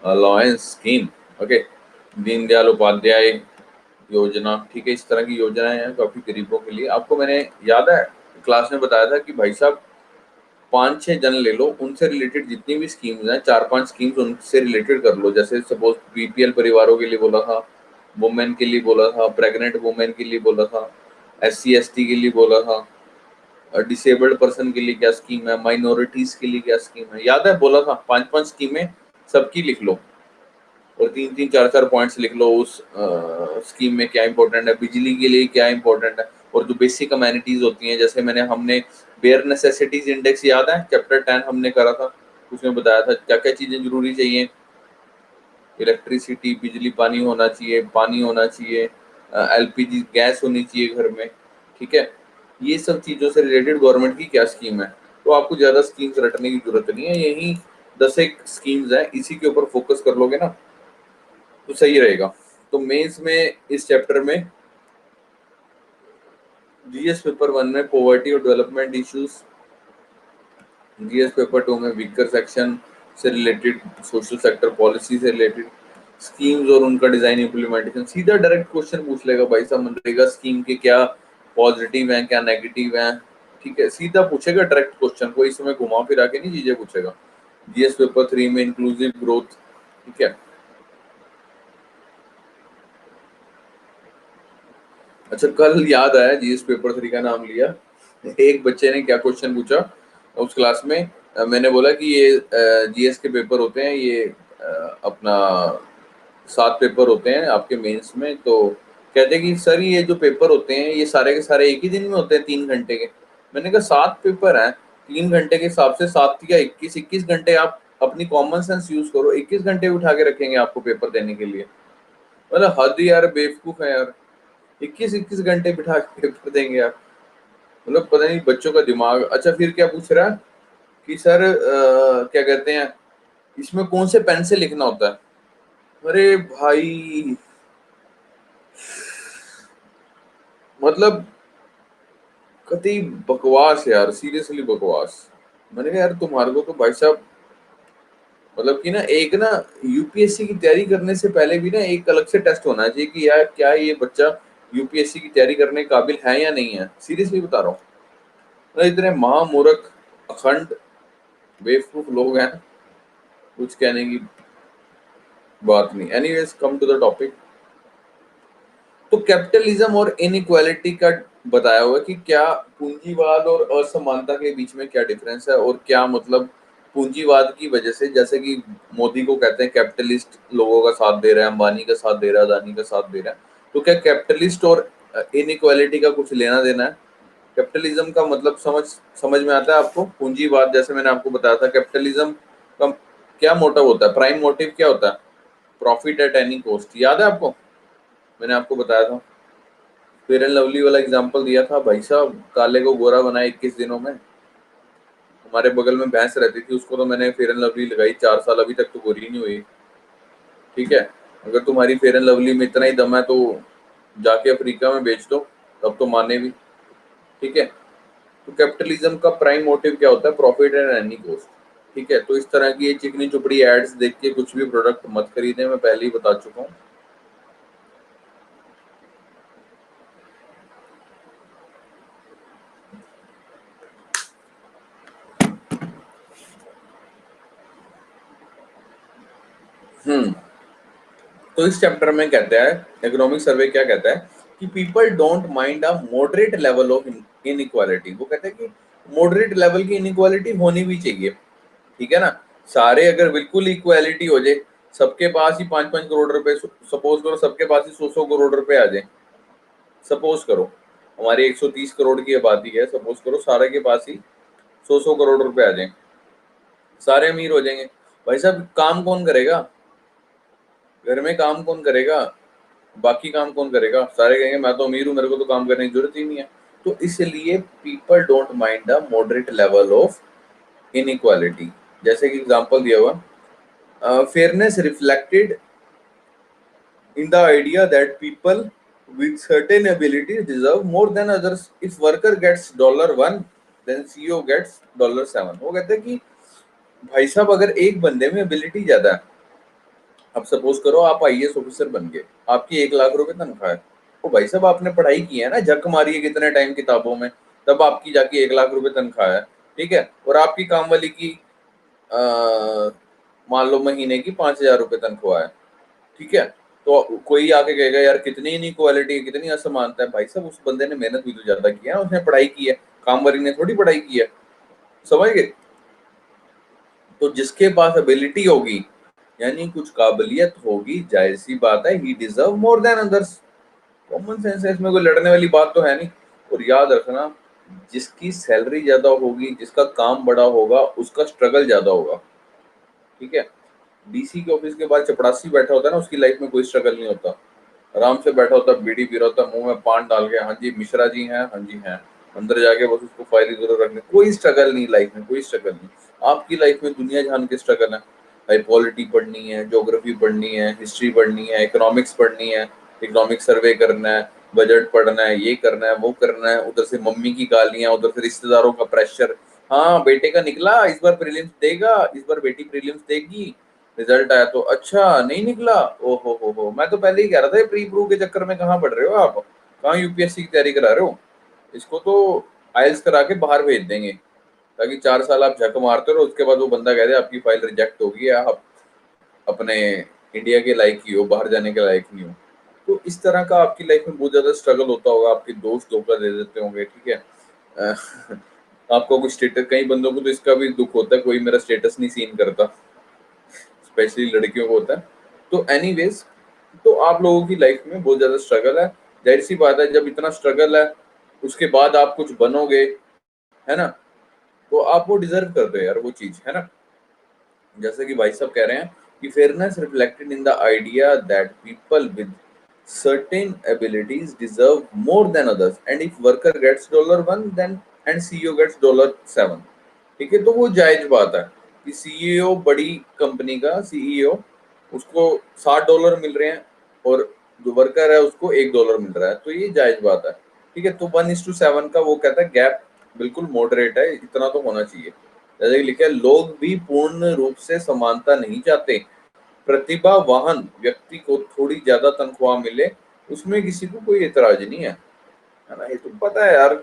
alliance scheme, okay, Deendayal Upadhyaya Yojana, ठीक है, इस तरह की योजनाएं हैं काफी गरीबों के लिए। आपको मैंने याद है क्लास में बताया था कि भाई साहब 5-6 जन ले लो, उनसे रिलेटेड जितनी भी स्कीम्स हैं, 4-5 स्कीम्स उनसे रिलेटेड कर लो। जैसे सपोज बीपीएल परिवारों के लिए बोला था, वुमेन के लिए बोला था, प्रेग्नेंट वुमेन के लिए बोला था, एससी एसटी के लिए बोला था, डिसेबल्ड पर्सन के लिए क्या स्कीम है, माइनॉरिटीज के लिए क्या स्कीम है, याद है बोला था। 5-5 स्कीमें सबकी लिख लो और 3-3 4-4 पॉइंट्स लिख लो उस स्कीम में क्या इंपॉर्टेंट है, बिजली के लिए क्या इंपॉर्टेंट है, और जो बेसिक अमेनिटीज होती हैं, जैसे हमने बेयर नेसेसिटीज इंडेक्स याद है, चैप्टर 10 हमने करा था, उसमें बताया था क्या क्या चीजें जरूरी चाहिए। इलेक्ट्रिसिटी, बिजली, पानी होना चाहिए, एलपीजी गैस होनी चाहिए घर में, ठीक है। ये सब चीजों से रिलेटेड गवर्नमेंट की क्या स्कीम है, तो आपको ज्यादा स्कीम्स रटने की जरूरत नहीं है, यही 10 एक स्कीम्स हैं, इसी के ऊपर फोकस कर लोगे ना तो सही रहेगा। तो मेंस में इस चैप्टर में जीएस पेपर 1 में पॉवर्टी और डेवलपमेंट इश्यूज, जीएस पेपर 2 में वीकर सेक्शन से रिलेटेड, सोशल सेक्टर पॉलिसी से रिलेटेड स्कीम्स और उनका डिजाइन इंप्लीमेंटेशन, सीधा डायरेक्ट क्वेश्चन पूछ लेगा भाई साहब मनरेगा स्कीम के क्या पॉजिटिव हैं क्या नेगेटिव हैं, ठीक है, सीधा पूछेगा डायरेक्ट क्वेश्चन, कोई इसमें घुमा फिरा के नहीं चीजें पूछेगा। जीएस पेपर 3 में इंक्लूसिव ग्रोथ, ठीक है। अच्छा, कल याद आया जीएस पेपर 3 का नाम लिया, एक बच्चे ने क्या क्वेश्चन पूछा उस क्लास में, मैंने बोला कि ये जीएस के पेपर होते हैं, ये अपना 7 पेपर होते हैं आपके मेंस में, तो कहते हैं कि सर ये जो पेपर होते हैं ये सारे के सारे एक ही दिन में होते हैं 3 घंटे के। मैंने कहा 7 पेपर हैं 3 घंटे के हिसाब से, 7 या 21 घंटे आप अपनी कॉमन सेंस यूज करो, 21 घंटे उठा के रखेंगे आपको पेपर देने के लिए, मतलब हद यार, बेवकूफ है यार, 21-21 घंटे बिठा के पेपर देंगे आप, मतलब पता नहीं बच्चों का दिमाग। अच्छा फिर क्या पूछ रहा है कि सर क्या कहते हैं इसमें कौन से पेन से लिखना होता है, अरे भाई मतलब कतई बकवास यार, सीरियसली बकवास। मैंने कहा यार तुम्हारे को तो भाई साहब मतलब कि ना एक ना यूपीएससी की तैयारी करने से पहले भी ना एक अलग से टेस्ट होना चाहिए कि यार क्या ये बच्चा यूपीएससी की तैयारी करने के काबिल है या नहीं है, सीरियसली बता रहा हूँ। मतलब इतने महामूर्ख अखंड बेवकूफ लोग हैं, कुछ कहने की बात नहीं। Anyways come to the topic. तो कैपिटलिज्म और इनइक्वालिटी का बताया हुआ कि क्या पूंजीवाद और असमानता के बीच में क्या डिफरेंस है, और क्या मतलब पूंजीवाद की वजह से, जैसे कि मोदी को कहते हैं कैपिटलिस्ट लोगों का साथ दे रहा है, अंबानी का साथ दे रहा है, अदानी का साथ दे रहा है, तो क्या कैपिटलिस्ट और इनइक्वालिटी का कुछ लेना देना है। कैपिटलिज्म का मतलब समझ समझ में आता है आपको। पूंजीवाद जैसे मैंने आपको बताया था, कैपिटलिज्म का क्या मोटिव होता है, प्राइम मोटिव क्या होता है, प्रॉफिट एट एनी कॉस्ट, याद है आपको, मैंने आपको बताया था। फेयर एंड लवली वाला एग्जांपल दिया था, भाई साहब काले को गोरा बनाया 21 दिनों में। हमारे बगल में भैंस रहती थी, उसको तो मैंने फेयर एंड लवली लगाई 4 साल, अभी तक तो गोरी नहीं हुई, ठीक है। अगर तुम्हारी फेयर एंड लवली में इतना ही दम है तो जाके अफ्रीका में बेच दो, तब तो माने भी, ठीक है। तो कैपिटलिज्म का प्राइम मोटिव क्या होता है, प्रॉफिट एट एनी कॉस्ट, ठीक है। तो इस तरह की ये चिकनी चुपड़ी एड्स देख के कुछ भी प्रोडक्ट मत खरीदें, मैं पहले ही बता चुका हूँ। तो इस चैप्टर में कहता है, इकोनॉमिक सर्वे क्या कहता है कि people don't mind a moderate level of inequality. वो कहते हैं कि मॉडरेट लेवल की इनइक्वालिटी होनी भी चाहिए, ठीक है ना। सारे अगर बिल्कुल इक्वालिटी हो जाए, सबके पास ही 5-5 करोड़ रुपए, सपोज करो सबके पास ही 100-100 करोड़ रुपए आ जाए, सपोज करो हमारी 130 करोड़ की आबादी है, सपोज करो सारे के पास ही 100-100 करोड़ रुपए आ जाए, सारे अमीर हो जाएंगे। भाई साहब काम कौन करेगा, घर में काम कौन करेगा, बाकी काम कौन करेगा, सारे कहेंगे मैं तो अमीर हूं, मेरे को तो काम करने की जरूरत ही नहीं है। तो इसलिए people don't mind a moderate level of inequality. जैसे कि एग्जांपल दिया हुआ, fairness reflected in the idea that people with certain abilities deserve more than others. If worker gets $1, then CEO gets $7. वो कहते हैं कि भाई साहब अगर एक बंदे में एबिलिटी ज्यादा है, अब सपोज करो आप आईएएस ऑफिसर बन गए, आपकी 1 लाख रुपए तनख्वाह है, तो भाई साहब आपने पढ़ाई की है ना, झक मारी है कितने टाइम किताबों में, तब आपकी जाके 1 लाख रुपए तनख्वाह है, ठीक है। और आपकी काम वाली की मान लो महीने की 5,000 रुपए तनख्वाह है, ठीक है। तो कोई आके कहेगा यार कितनी इनइक्वालिटी है, कितनी असमानता है। भाई साहब उस बंदे ने मेहनत भी तो ज्यादा की है, उसने पढ़ाई की है, काम वाली ने थोड़ी पढ़ाई की है, समझ गए। तो जिसके पास एबिलिटी होगी यानी कुछ काबिलियत होगी, जाहिर सी बात है he deserve more than others. Common sense है, इसमें कोई लड़ने वाली बात तो है नहीं। और याद रखना, जिसकी सैलरी ज्यादा होगी, जिसका काम बड़ा होगा, उसका स्ट्रगल ज्यादा होगा, ठीक है। डीसी के ऑफिस के बाद चपड़ासी बैठा होता है ना, उसकी लाइफ में कोई स्ट्रगल नहीं होता, आराम से बैठा होता, बीड़ी पी रहा होता, मुंह में पान डाल के, हाँ जी मिश्रा जी हैं, हाँ जी हैं, अंदर जाके बस उसको फाइल इधर रखने, कोई स्ट्रगल नहीं लाइफ में, कोई स्ट्रगल नहीं। आपकी लाइफ में दुनिया जहान के स्ट्रगल है भाई, पॉलिटी पढ़नी है, ज्योग्राफी पढ़नी है, हिस्ट्री पढ़नी है, इकोनॉमिक्स पढ़नी है, इकोनॉमिक सर्वे करना है, बजट पढ़ना है, ये करना है, वो करना है, उधर से मम्मी की गालियां, उधर से रिश्तेदारों का प्रेशर, हाँ बेटे का निकला इस बार प्रीलिम्स देगा, इस बार बेटी प्रीलिम्स देगी, रिजल्ट आया तो अच्छा नहीं निकला, ओ हो, मैं तो पहले ही कह रहा था प्री प्रू के चक्कर में कहाँ पढ़ रहे हो आप, कहाँ यूपीएससी की तैयारी करा रहे हो। इसको तो आइल्स करा के बाहर भेज देंगे, ताकि 4 साल आप झक मारते रहो, उसके बाद वो बंदा कह दे आपकी फाइल रिजेक्ट होगी, आप अपने इंडिया के लायक ही हो, बाहर जाने के लायक नहीं हो। तो इस तरह का आपकी लाइफ में बहुत ज्यादा स्ट्रगल होता होगा, आपके दोस्त धोखा दे देते होंगे, ठीक है। अ, आपको कोई स्टेटस, कई बंदों को तो इसका भी दुख होता है, कोई मेरा स्टेटस नहीं सीन करता, स्पेशली लड़कियों को होता है। तो एनीवेज, तो आप लोगों की लाइफ में बहुत ज्यादा स्ट्रगल है, जाहिर सी बात है, जब इतना स्ट्रगल है उसके बाद आप कुछ बनोगे, है ना, तो आप वो डिजर्व करते हो यार, वो चीज है ना। जैसे कि भाई साहब कह रहे हैं कि fairness reflected in the idea that people with certain abilities deserve more than others and if worker gets $1 then and CEO gets $7, ठीक है। तो वो जायज बात है कि सीईओ, बड़ी कंपनी का सीईओ, उसको $60 मिल रहे हैं और जो वर्कर है उसको $1 मिल रहा है, तो ये जायज बात है, ठीक है। तो 1:7 का वो कहता है गैप बिल्कुल मॉडरेट है, इतना तो होना चाहिए। जैसे कि लिखा है, लोग भी पूर्ण रूप से समानता नहीं चाहते, प्रतिभा वाहन व्यक्ति को थोड़ी ज्यादा तनख्वाह मिले उसमें किसी को कोई एतराज नहीं है ना। ये तो पता है यार,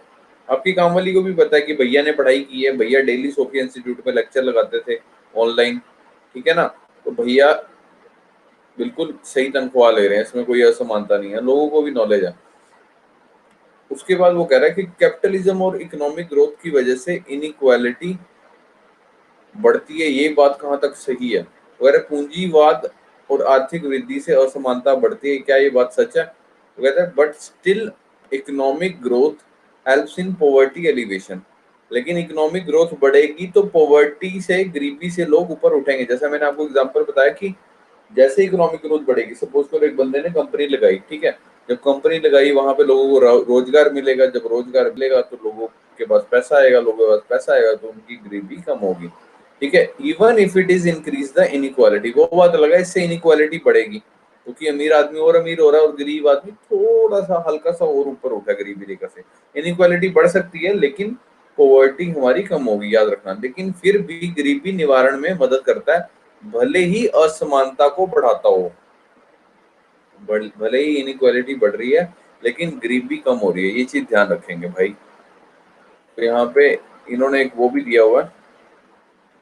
आपकी कामवाली को भी पता है कि भैया ने पढ़ाई की है, भैया डेली सोफिया इंस्टीट्यूट में लेक्चर लगाते थे ऑनलाइन, ठीक है ना। तो भैया बिल्कुल सही तनख्वाह ले रहे हैं, इसमें कोई असमानता नहीं है, लोगों को भी नॉलेज है। उसके बाद वो कह रहा है कि कैपिटलिज्म और इकोनॉमिक ग्रोथ की वजह से इनइक्वालिटी बढ़ती है, ये बात कहाँ तक सही है। अगर पूंजीवाद और आर्थिक वृद्धि से असमानता बढ़ती है, क्या ये बात सच है। वो कहता है but still economic growth helps in poverty alleviation, लेकिन इकोनॉमिक ग्रोथ बढ़ेगी तो पॉवर्टी से, गरीबी से लोग ऊपर उठेंगे। जैसा मैंने आपको एग्जांपल बताया कि जैसे इकोनॉमिक ग्रोथ बढ़ेगी, सपोज करो एक बंदे ने कंपनी लगाई, ठीक है, जब कंपनी लगाई वहां पे लोगों को रोजगार मिलेगा, जब रोजगार मिलेगा तो लोगों के पास पैसा आएगा, लोगों के पास पैसा आएगा तो उनकी गरीबी कम होगी, ठीक है। Even if it is increase the inequality, वो बात लगा इससे इनइक्वालिटी बढ़ेगी, क्योंकि अमीर आदमी और अमीर हो रहा है और गरीब आदमी थोड़ा सा हल्का सा और ऊपर उठा है गरीबी रेखा से। इनइक्वालिटी बढ़ सकती है लेकिन पॉवर्टी हमारी कम होगी, याद रखना। लेकिन फिर भी गरीबी निवारण में मदद करता है, भले ही असमानता को बढ़ाता हो, भले ही इनइक्वालिटी बढ़ रही है लेकिन गरीबी कम हो रही है, ये चीज ध्यान रखेंगे भाई। तो यहाँ पे इन्होंने एक वो भी दिया हुआ है,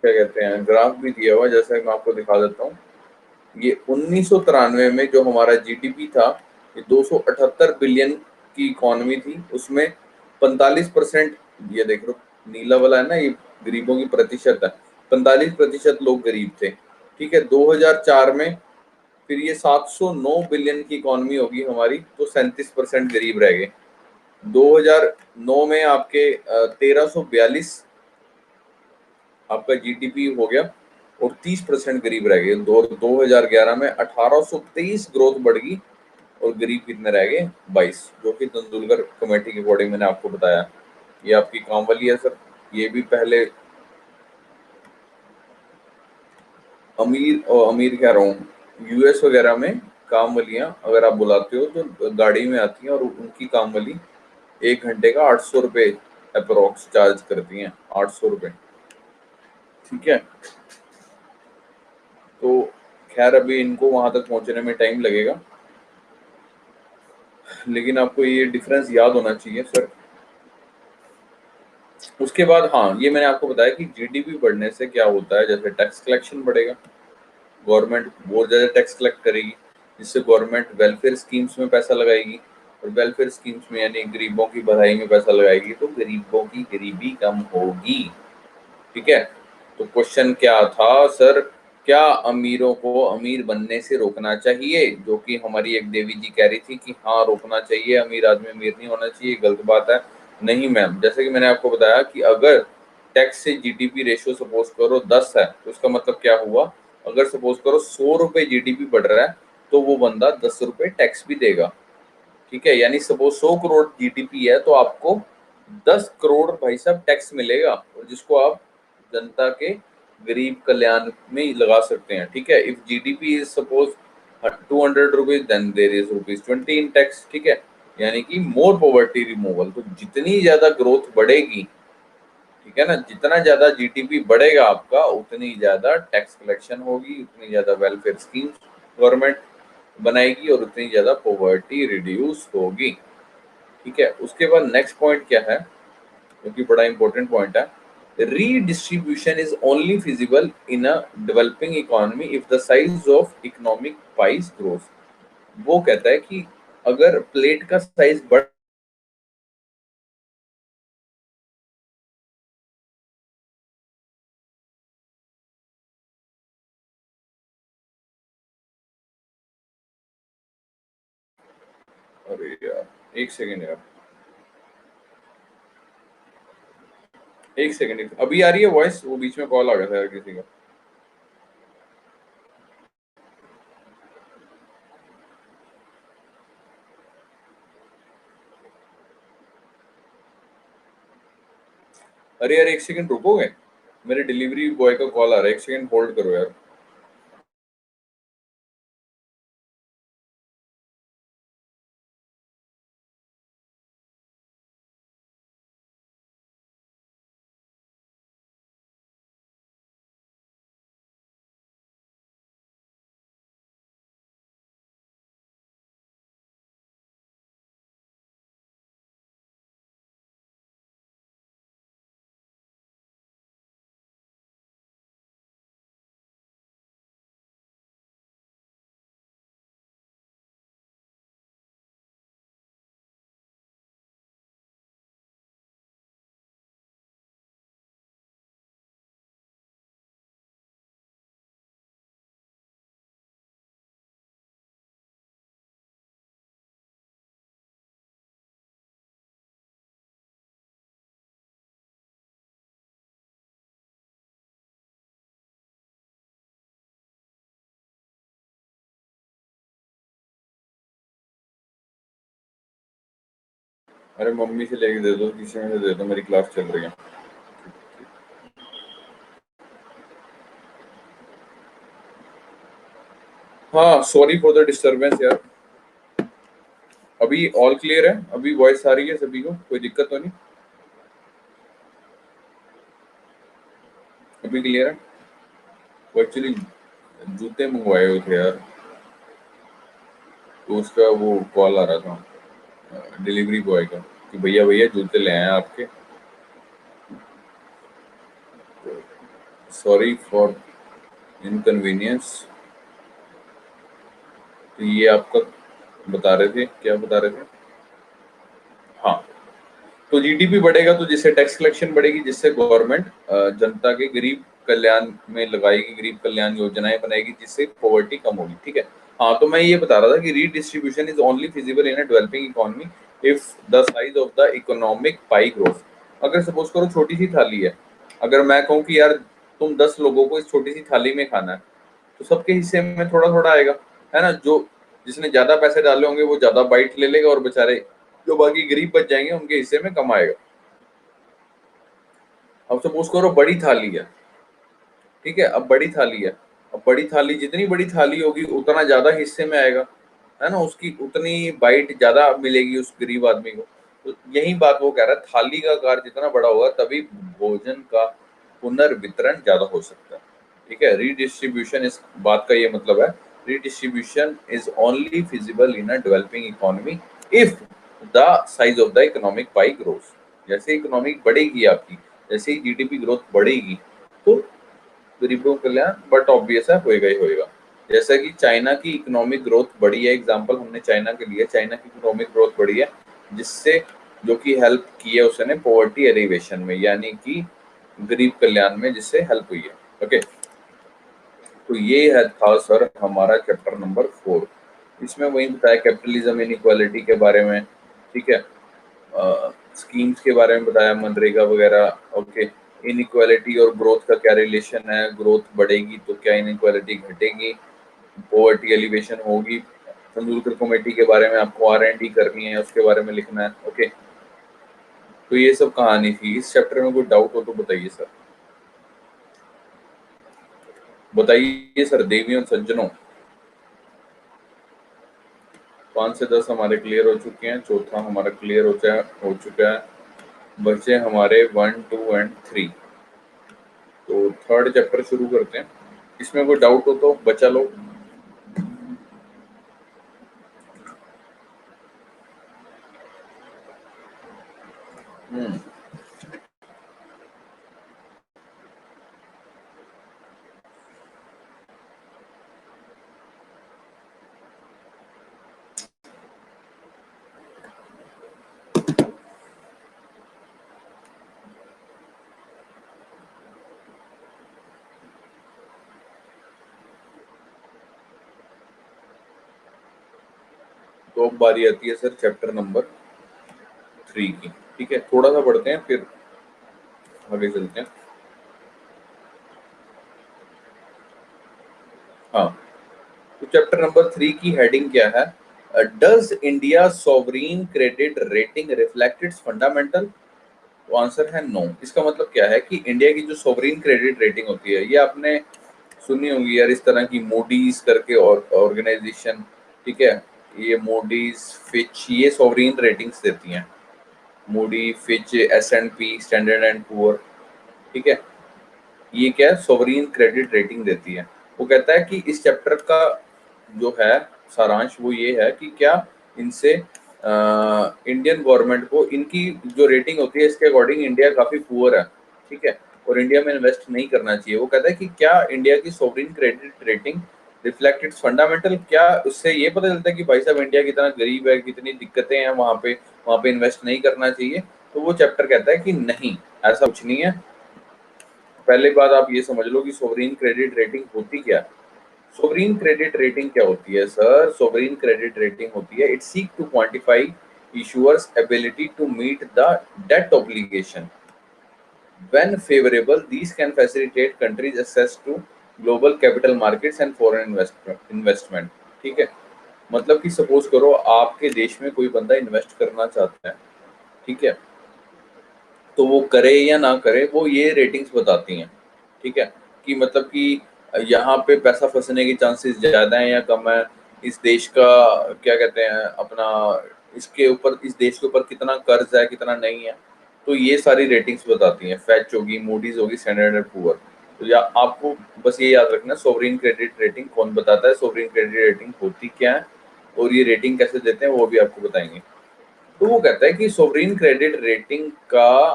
क्या कहते हैं, ग्राफ भी दिया हुआ है, जैसे मैं आपको दिखा देता हूँ। ये 1993 में जो हमारा जीडीपी था, ये 278 बिलियन की इकोनॉमी थी, उसमें 45%, ये देख लो नीला वाला है ना, ये गरीबों की प्रतिशत है, 45% लोग गरीब थे, ठीक है। 2004 में फिर ये 709 बिलियन की इकोनॉमी होगी हमारी, तो 37% गरीब रह गए। 2009 में आपके 1342 आपका जीडीपी हो गया और 30% गरीब रह गए। 2011 में 1823 ग्रोथ बढ़ गई और गरीब कितने रह गए 22, जो कि तेंदुलकर कमेटी के अकॉर्डिंग मैंने आपको बताया। ये आपकी काम वाली है सर, ये भी पहले अमीर, और अमीर कह रहा हूँ, यूएस वगैरह में काम वालियां अगर आप बुलाते हो तो गाड़ी में आती हैं और उनकी काम वाली 1 घंटे का 800 रुपये अप्रोक्स चार्ज करती हैं, 800 रुपये। ठीक है, तो खैर अभी इनको वहां तक पहुंचने में टाइम लगेगा, लेकिन आपको ये डिफरेंस याद होना चाहिए सर। उसके बाद हाँ, ये मैंने आपको बताया कि जीडीपी बढ़ने से क्या होता है, जैसे टैक्स कलेक्शन बढ़ेगा, गवर्नमेंट बहुत ज्यादा टैक्स कलेक्ट करेगी, जिससे गवर्नमेंट वेलफेयर स्कीम्स में पैसा लगाएगी, और वेलफेयर स्कीम्स में यानी गरीबों की भलाई में पैसा लगाएगी, तो गरीबों की गरीबी कम होगी। ठीक है, तो क्वेश्चन क्या था सर, क्या अमीरों को अमीर बनने से रोकना चाहिए, जो कि हमारी एक देवी जी कह रही थी कि हाँ रोकना चाहिए, अमीर आदमी अमीर नहीं होना चाहिए, गलत बात है। नहीं मैम, जैसे कि मैंने आपको बताया कि अगर टैक्स से जीडीपी रेशियो सपोज करो 10 है, तो उसका मतलब क्या हुआ, अगर सपोज करो 100 रुपए जीडीपी बढ़ रहा है तो वो बंदा 10 रुपए टैक्स भी देगा। ठीक है, यानी सपोज 100 करोड़ जीडीपी है तो आपको 10 करोड़ भाई साहब टैक्स मिलेगा, और जिसको आप जनता के गरीब कल्याण में लगा सकते हैं। ठीक है, if GDP is suppose 200 rupees then there is rupees 20 in tax. ठीक है, यानी कि मोर पॉवर्टी रिमूवल, तो जितनी ज्यादा ग्रोथ बढ़ेगी, ठीक है ना, जितना ज्यादा जीडीपी बढ़ेगा आपका उतनी ज्यादा टैक्स कलेक्शन होगी, उतनी ज्यादा वेलफेयर स्कीम्स गवर्नमेंट बनाएगी, और उतनी ज्यादा पॉवर्टी रिड्यूस होगी। ठीक है, उसके बाद नेक्स्ट पॉइंट क्या है, जो कि बड़ा इंपॉर्टेंट पॉइंट है, redistribution is only feasible in a developing economy if the size of economic pie grows। वो कहता है कि अगर प्लेट का साइज बढ़, अरे यार एक सेकेंड यार, एक सेकेंड, अभी आ रही है वॉइस, वो बीच में कॉल आ गया था यार किसी का। अरे यार एक सेकंड रुकोगे, मेरे डिलीवरी बॉय का कॉल आ रहा है, एक सेकंड होल्ड करो यार। अरे मम्मी से लेके दे दो, किसी में से दे दो, मेरी क्लास चल रही है। हाँ सॉरी फॉर द डिस्टरबेंस यार। अभी ऑल क्लियर है, अभी वॉइस आ रही है सभी को, कोई दिक्कत तो नहीं, अभी क्लियर है। वो एक्चुअली जूते मंगवाए हुए थे यार, तो उसका वो कॉल आ रहा था डिलीवरी बॉय का कि भैया भैया जूते ले आए आपके, सॉरी फॉर इनकन्वीनियंस। तो ये आपका बता रहे थे, क्या बता रहे थे, हाँ, तो जीडीपी बढ़ेगा तो जिससे टैक्स कलेक्शन बढ़ेगी, जिससे गवर्नमेंट जनता के गरीब कल्याण में लगाएगी, गरीब कल्याण योजनाएं बनाएगी, जिससे पॉवर्टी कम होगी। ठीक है, हाँ, तो मैं ये बता रहा था कि redistribution is only feasible in a developing economy if the size of the economic pi growth. अगर सपोज करो छोटी सी थाली है, अगर मैं कहूँ कि यार तुम 10 लोगों को इस छोटी सी थाली में खाना है, तो सबके हिस्से में थोड़ा थोड़ा आएगा, है ना, जो जिसने ज्यादा पैसे डाले होंगे वो ज्यादा बाइट ले लेगा, और बेचारे जो बाकी गरीब बच जाएंगे उनके हिस्से में कम आएगा। अब सपोज करो बड़ी थाली है, ठीक है, अब बड़ी थाली है, अब बड़ी थाली जितनी बड़ी थाली होगी उतना ज्यादा हिस्से में आएगा, है ना, उसकी उतनी बाइट ज्यादा मिलेगी उस गरीब आदमी को। तो यही बात वो कह रहा है, थाली का आकार जितना बड़ा होगा तभी भोजन का पुनर्वितरण ज्यादा हो सकता है। ठीक है, रीडिस्ट्रीब्यूशन, इस बात का ये मतलब है, redistribution is only feasible in a developing economy if the size of the economic pie grows. जैसे इकोनॉमिक बढ़ेगी आपकी, जैसे ही जीडीपी ग्रोथ बढ़ेगी, तो गरीबों का कल्याण बट ऑब्वियस है, होएगा ही होएगा। जैसा कि चाइना की इकोनॉमिक ग्रोथ बढ़ी है, एग्जांपल हमने चाइना के लिए, चाइना की इकोनॉमिक ग्रोथ बढ़ी है, जिससे जो कि हेल्प की है उसने पॉवर्टी एलिवेशन में, यानी कि गरीब कल्याण में, जिससे हेल्प हुई है। ओके, तो ये है था सर हमारा चैप्टर नंबर 4। इसमें वही बताया कैपिटलिज्म इनइक्वालिटी के बारे में, ठीक है, स्कीम्स के बारे में बताया, मनरेगा वगैरह। ओके, इनइक्वालिटी और ग्रोथ का क्या रिलेशन है, ग्रोथ बढ़ेगी तो क्या इनइक्वालिटी घटेगी, पॉवर्टी एलिवेशन होगी, तेंदुलकर कमेटी के बारे में आपको R&D करनी है, उसके बारे में लिखना है। ओके, तो ये सब कहानी थी। इस चैप्टर में कोई डाउट हो तो बताइए सर, बताइए सर। देवियों सज्जनों, 5 से 10 हमारे क्लियर हो चुके हैं, चौथा हमारा क्लियर हो चुका है, बचे हमारे 1, 2 एंड 3। तो थर्ड चैप्टर शुरू करते हैं। इसमें कोई डाउट हो तो बचा लो। हम्म, तो अब बारी आती है सर चैप्टर नंबर 3 की। ठीक है, थोड़ा सा पढ़ते हैं फिर आगे चलते हैं। हाँ, तो चैप्टर नंबर 3 की हेडिंग क्या है? Does India sovereign credit rating reflect its fundamental? तो आंसर है नो। इसका मतलब क्या है कि इंडिया की जो सॉवरीन क्रेडिट रेटिंग होती है, ये आपने सुनी होंगी यार, इस तरह की मूडीज करके और ऑर्गेनाइजेशन, ठीक है, ये मूडीज, फिच, ये सॉवरीन रेटिंग्स देती हैं। Moody, Fitch, S&P, standard and poor, ठीक है, ये क्या है, सोवरीन क्रेडिट रेटिंग देती है। वो कहता है कि इस चैप्टर का जो है सारांश वो ये है कि क्या इनसे इंडियन गवर्नमेंट को इनकी जो रेटिंग होती है इसके अकॉर्डिंग इंडिया काफी पुअर है, ठीक है, और इंडिया में इन्वेस्ट नहीं करना चाहिए। वो कहता है कि क्या इंडिया की sovereign credit rating reflect its fundamental, क्या उससे ये पता चलता है कि भाई साहब इंडिया कितना गरीब है, कितनी दिक्कतें हैं वहां पे इन्वेस्ट नहीं करना चाहिए? तो वो चैप्टर कहता है कि नहीं, ऐसा कुछ नहीं है। पहले बात आप ये समझ लो कि सोवरीन क्रेडिट रेटिंग होती क्या है। सोवरीन क्रेडिट रेटिंग क्या होती है सर? सोवरीन क्रेडिट रेटिंग होती है, it seek to quantify issuers ability to meet the debt obligation when favorable. These can facilitate countries access to global capital markets and foreign investment। ठीक है, मतलब कि suppose करो आपके देश में कोई बंदा इन्वेस्ट करना चाहता है, ठीक है, तो वो करे या ना करे, वो ये रेटिंग्स बताती हैं, ठीक है, कि मतलब कि यहाँ पे पैसा फंसने के चांसेस ज्यादा है या कम है, इस देश का क्या कहते हैं अपना, इसके ऊपर, इस देश के ऊपर कितना कर्ज है, कितना नहीं है, तो ये सारी रेटिंग्स बताती हैं। फैच होगी, मूडीज होगी, स्टैंडर्ड एंड पुअर। तो या आपको बस ये याद रखना, सोवरीन क्रेडिट रेटिंग कौन बताता है, सोवरीन क्रेडिट रेटिंग होती क्या है, और ये रेटिंग कैसे देते हैं वो भी आपको बताएंगे। तो वो कहता है कि सोवरीन क्रेडिट रेटिंग का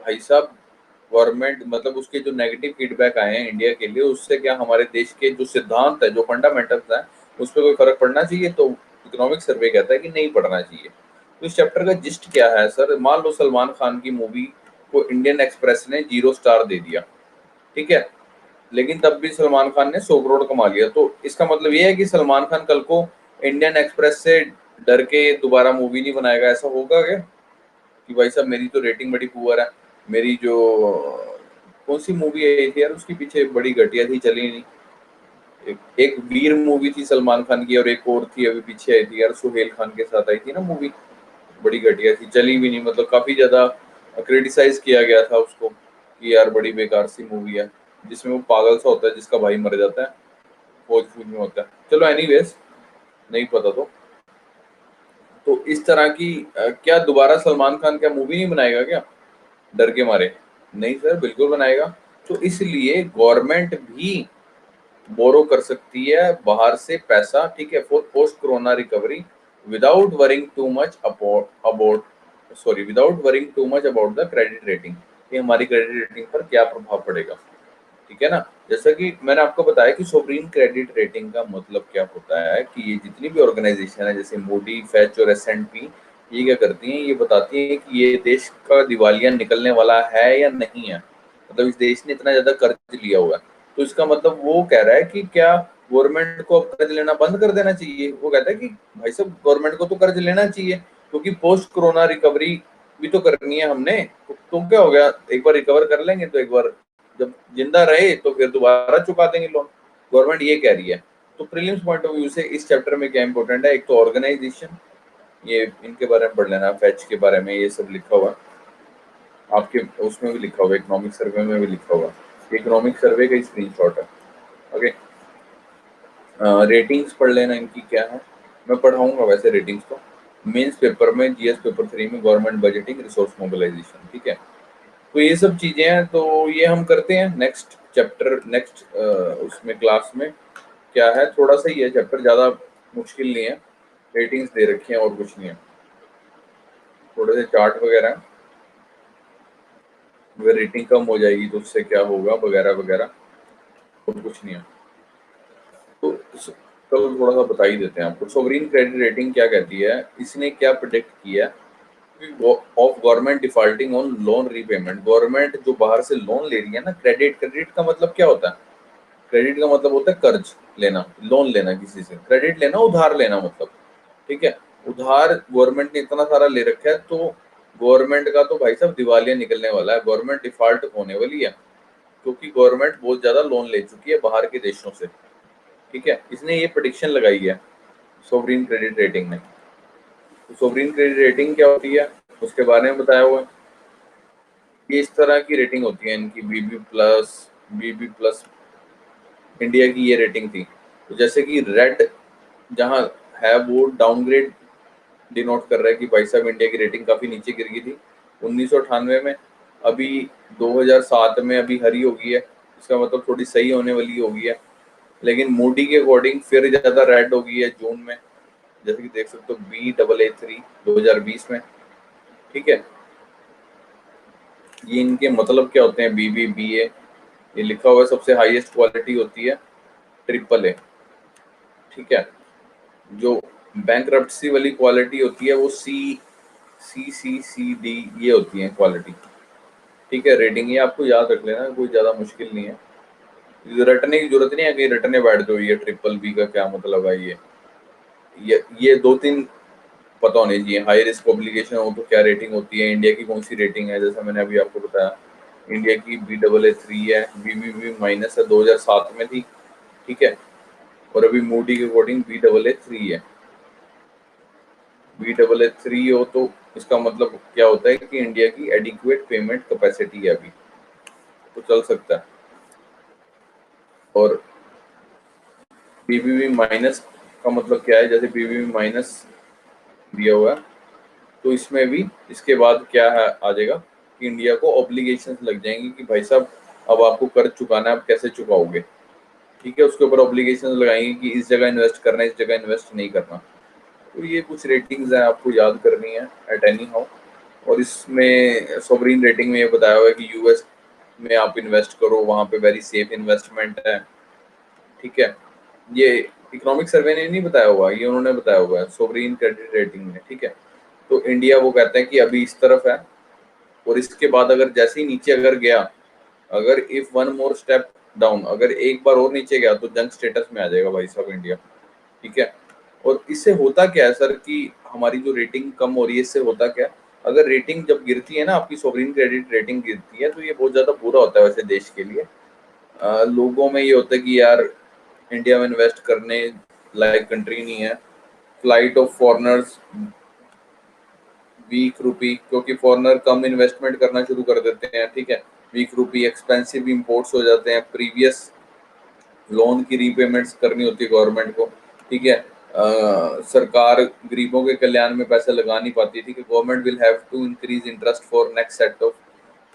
भाई साहब गवर्नमेंट, मतलब उसके जो नेगेटिव फीडबैक आए हैं इंडिया के लिए, उससे क्या हमारे देश के जो सिद्धांत है, जो फंडामेंटल्स हैं, उस पर कोई फर्क पड़ना चाहिए? तो इकोनॉमिक सर्वे कहता है कि नहीं पड़ना चाहिए। तो इस चैप्टर का जिस्ट क्या है सर? मान लो सलमान खान की मूवी को इंडियन एक्सप्रेस ने 0 स्टार दे दिया, ठीक है, लेकिन तब भी सलमान खान ने 100 करोड़ कमा लिया, तो इसका मतलब ये है कि सलमान खान कल को इंडियन एक्सप्रेस से डर के दोबारा मूवी नहीं बनाएगा? ऐसा होगा क्या कि भाई साहब मेरी तो रेटिंग बड़ी पुअर है, मेरी जो कौन सी मूवी आई थी यार, उसके पीछे बड़ी घटिया थी, चली नहीं, एक वीर मूवी थी सलमान खान की, और एक और थी अभी पीछे आई थी यार, सुहेल खान के साथ आई थी ना मूवी, बड़ी घटिया थी, चली भी नहीं, मतलब काफी ज्यादा क्रिटिसाइज किया गया था उसको कि यार बड़ी बेकार सी मूवी है, जिसमें वो पागल सा होता है जिसका भाई मर जाता है, फौज फूज में होता है। चलो एनीवेज, नहीं पता तो तो इस तरह की क्या दोबारा सलमान खान क्या मूवी नहीं बनाएगा क्या डर के मारे? नहीं सर, बिल्कुल बनाएगा। तो इसलिए गवर्नमेंट भी बोरो कर सकती है बाहर से पैसा, ठीक है, for post corona recovery without worrying too much about the credit rating, कि हमारी क्रेडिट रेटिंग पर क्या प्रभाव पड़ेगा। ठीक है ना। जैसा कि मैंने आपको बताया कि सोवरीन क्रेडिट रेटिंग का मतलब क्या होता है कि ये जितनी भी ऑर्गेनाइजेशन है जैसे मोडी, फैच और S&P, ये क्या करती हैं, ये बताती हैं कि ये देश का दिवालिया निकलने वाला है या नहीं है। मतलब इस देश ने इतना ज्यादा कर्ज लिया हुआ है, तो इसका मतलब वो कह रहा है कि क्या गवर्नमेंट को अब कर्ज लेना बंद कर देना चाहिए। वो कहता है कि भाई साहब गवर्नमेंट को तो कर्ज लेना चाहिए, क्योंकि पोस्ट कोरोना रिकवरी भी तो करनी है हमने। तो क्या हो गया, एक बार रिकवर कर लेंगे तो एक बार जब जिंदा रहे तो फिर दोबारा चुका देंगे लोन। गवर्नमेंट ये कह रही है। तो प्रीलिम्स पॉइंट ऑफ व्यू से इस चैप्टर में क्या इंपॉर्टेंट है, एक तो ऑर्गेनाइजेशन, ये इनके बारे में पढ़ लेना, फैच के बारे में ये सब लिखा हुआ आपके उसमें भी लिखा हुआ, इकोनॉमिक सर्वे में भी लिखा हुआ। इकोनॉमिक सर्वे का स्क्रीनशॉट है। ओके, रेटिंग्स पढ़ लेना इनकी क्या है, मैं पढ़ाऊंगा वैसे रेटिंग्स तो मेंस पेपर में, जीएस पेपर 3 में, गवर्नमेंट बजटिंग, रिसोर्स मोबिलाइजेशन। ठीक है, तो ये सब चीजें हैं, तो ये हम करते हैं नेक्स्ट चैप्टर, नेक्स्ट उसमें क्लास में। क्या है, थोड़ा सा ही है चैप्टर, ज्यादा मुश्किल नहीं है, रेटिंग्स दे रखी हैं और कुछ नहीं है, थोड़े से चार्ट वगैरह हैं। अगर रेटिंग कम हो जाएगी तो उससे क्या होगा वगैरह वगैरह, और कुछ नहीं है। तो चलो थोड़ा सा बता ही देते हैं आपको। सोवरीन क्रेडिट रेटिंग क्या कहती है, इसने क्या प्रिडिक्ट किया of government defaulting on loan repayment. Government जो बाहर से लोन ले रही है ना, क्रेडिट, क्रेडिट का मतलब क्या होता है, क्रेडिट का मतलब होता है कर्ज लेना, लोन लेना किसी से, क्रेडिट लेना उधार लेना मतलब। ठीक है, उधार गवर्नमेंट ने इतना सारा ले रखा है, तो गवर्नमेंट का तो भाई साहब दिवालिया निकलने वाला है, गवर्नमेंट डिफॉल्ट होने वाली है, क्योंकि गवर्नमेंट बहुत ज्यादा लोन ले चुकी है बाहर के देशों से। ठीक है, इसने ये प्रेडिक्शन लगाई है सोवरीन क्रेडिट रेटिंग ने। तो सोवरीन क्रेडिट रेटिंग क्या होती है उसके बारे में बताया हुआ है। ये इस तरह की रेटिंग होती है इनकी, BB+, इंडिया की ये रेटिंग थी। तो जैसे कि रेड जहाँ है वो डाउनग्रेड डिनोट कर रहा है कि भाई साहब इंडिया की रेटिंग काफी नीचे गिर गई थी 1998 में, अभी 2007 में अभी हरी हो गई है, इसका मतलब थोड़ी सही होने वाली हो गई है। लेकिन मोडी के अकॉर्डिंग फिर ज्यादा रेड हो गई है जून में, जैसे कि देख सकते हो BAA3 2020 में। ठीक है, ये इनके मतलब क्या होते हैं, BBBA, ये लिखा हुआ है सबसे हाईएस्ट क्वालिटी होती है AAA। ठीक है, जो बैंकरप्सी वाली क्वालिटी होती है वो CCCD ये होती है क्वालिटी। ठीक है, रेटिंग ये आपको याद रख लेना, कोई ज्यादा मुश्किल नहीं है, रटने की जरूरत नहीं है कि रटने बैठ दो ये BBB का क्या मतलब है। ये दो तीन पता होने चाहिए। हाई रिस्क ऑब्लिगेशन हो तो क्या रेटिंग होती है, इंडिया की कौन सी रेटिंग है, जैसा मैंने अभी आपको बताया इंडिया की BAA3 है, BBB- है 2007 में थी। ठीक है, और अभी मूडी के अकॉर्डिंग BAA3 है। BAA3 हो तो इसका मतलब क्या होता है कि इंडिया की एडिक्वेट पेमेंट कैपेसिटी है अभी, तो चल सकता है। और BBB- का मतलब क्या है, जैसे BBB- दिया हुआ है, तो इसमें भी इसके बाद क्या है आ जाएगा कि इंडिया को ऑब्लिगेशंस लग जाएंगी कि भाई साहब अब आपको कर्ज चुकाना है, आप कैसे चुकाओगे। ठीक है, उसके ऊपर ऑब्लिगेशंस लगाएंगे कि इस जगह इन्वेस्ट करना है, इस जगह इन्वेस्ट नहीं करना। तो ये कुछ रेटिंग्स हैं आपको याद करनी है एट एनी हाउ। और इसमें सोवरीन रेटिंग में ये बताया हुआ है कि यूएस में आप इन्वेस्ट करो, वहां पे वेरी सेफ इन्वेस्टमेंट है। ठीक है, ये इकोनॉमिक सर्वे ने नहीं बताया हुआ, ये उन्होंने बताया हुआ है सोवरीन क्रेडिट रेटिंग में। ठीक है, तो इंडिया वो कहते हैं कि अभी इस तरफ है, और इसके बाद अगर जैसे ही नीचे अगर गया, अगर if one more step down, अगर एक बार और नीचे गया तो जंक स्टेटस में आ जाएगा भाई साहब इंडिया। ठीक है, और इससे होता क्या है सर कि हमारी जो रेटिंग कम हो रही है, इससे होता क्या है, अगर रेटिंग जब गिरती है ना, आपकी सोवरीन क्रेडिट रेटिंग गिरती है, तो ये बहुत ज्यादा बुरा होता है वैसे देश के लिए। लोगों में ये होता है कि यार इंडिया में इन्वेस्ट करने लायक कंट्री नहीं है, फ्लाइट ऑफ फॉरनर्स वीक रूपी, क्योंकि फॉरनर कम इन्वेस्टमेंट करना शुरू कर देते हैं। ठीक है, वीक रूपी, एक्सपेंसिव इंपोर्ट्स हो जाते हैं, प्रीवियस लोन की रीपेमेंट्स करनी होती है गवर्नमेंट को। ठीक है, सरकार गरीबों के कल्याण में पैसे लगा नहीं पाती थी कि government will have to increase interest for next set of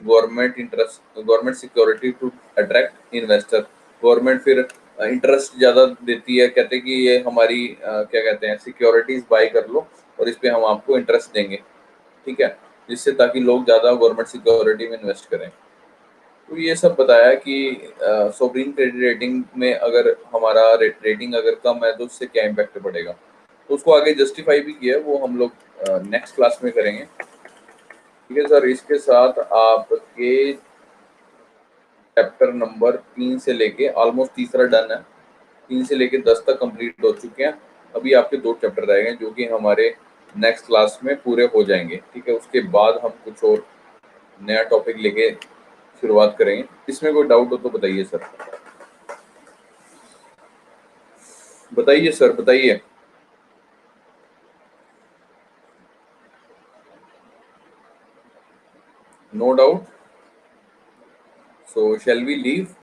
government security to attract investor. Government फिर इंटरेस्ट ज़्यादा देती है, कहते हैं कि ये हमारी क्या कहते हैं सिक्योरिटीज बाय कर लो और इस पे हम आपको इंटरेस्ट देंगे, ठीक है, जिससे ताकि लोग ज़्यादा गवर्नमेंट सिक्योरिटी में इन्वेस्ट करें। तो ये सब बताया कि सोवरिन क्रेडिट रेटिंग में अगर हमारा रेटिंग अगर कम है तो उससे क्या इम्पैक्ट पड़ेगा, तो उसको आगे जस्टिफाई भी किया है, वो हम लोग नेक्स्ट क्लास में करेंगे। ठीक है सर, इसके साथ आपके चैप्टर नंबर 3 से लेके ऑलमोस्ट तीसरा डन है, 3 से लेके 10 तक कंप्लीट हो चुके हैं। अभी आपके 2 चैप्टर रह गए जो कि हमारे नेक्स्ट क्लास में पूरे हो जाएंगे। ठीक है, उसके बाद हम कुछ और नया टॉपिक लेके शुरुआत करेंगे। इसमें कोई डाउट हो तो बताइए सर। बताइए सर, बताइए। No doubt. So shall we leave?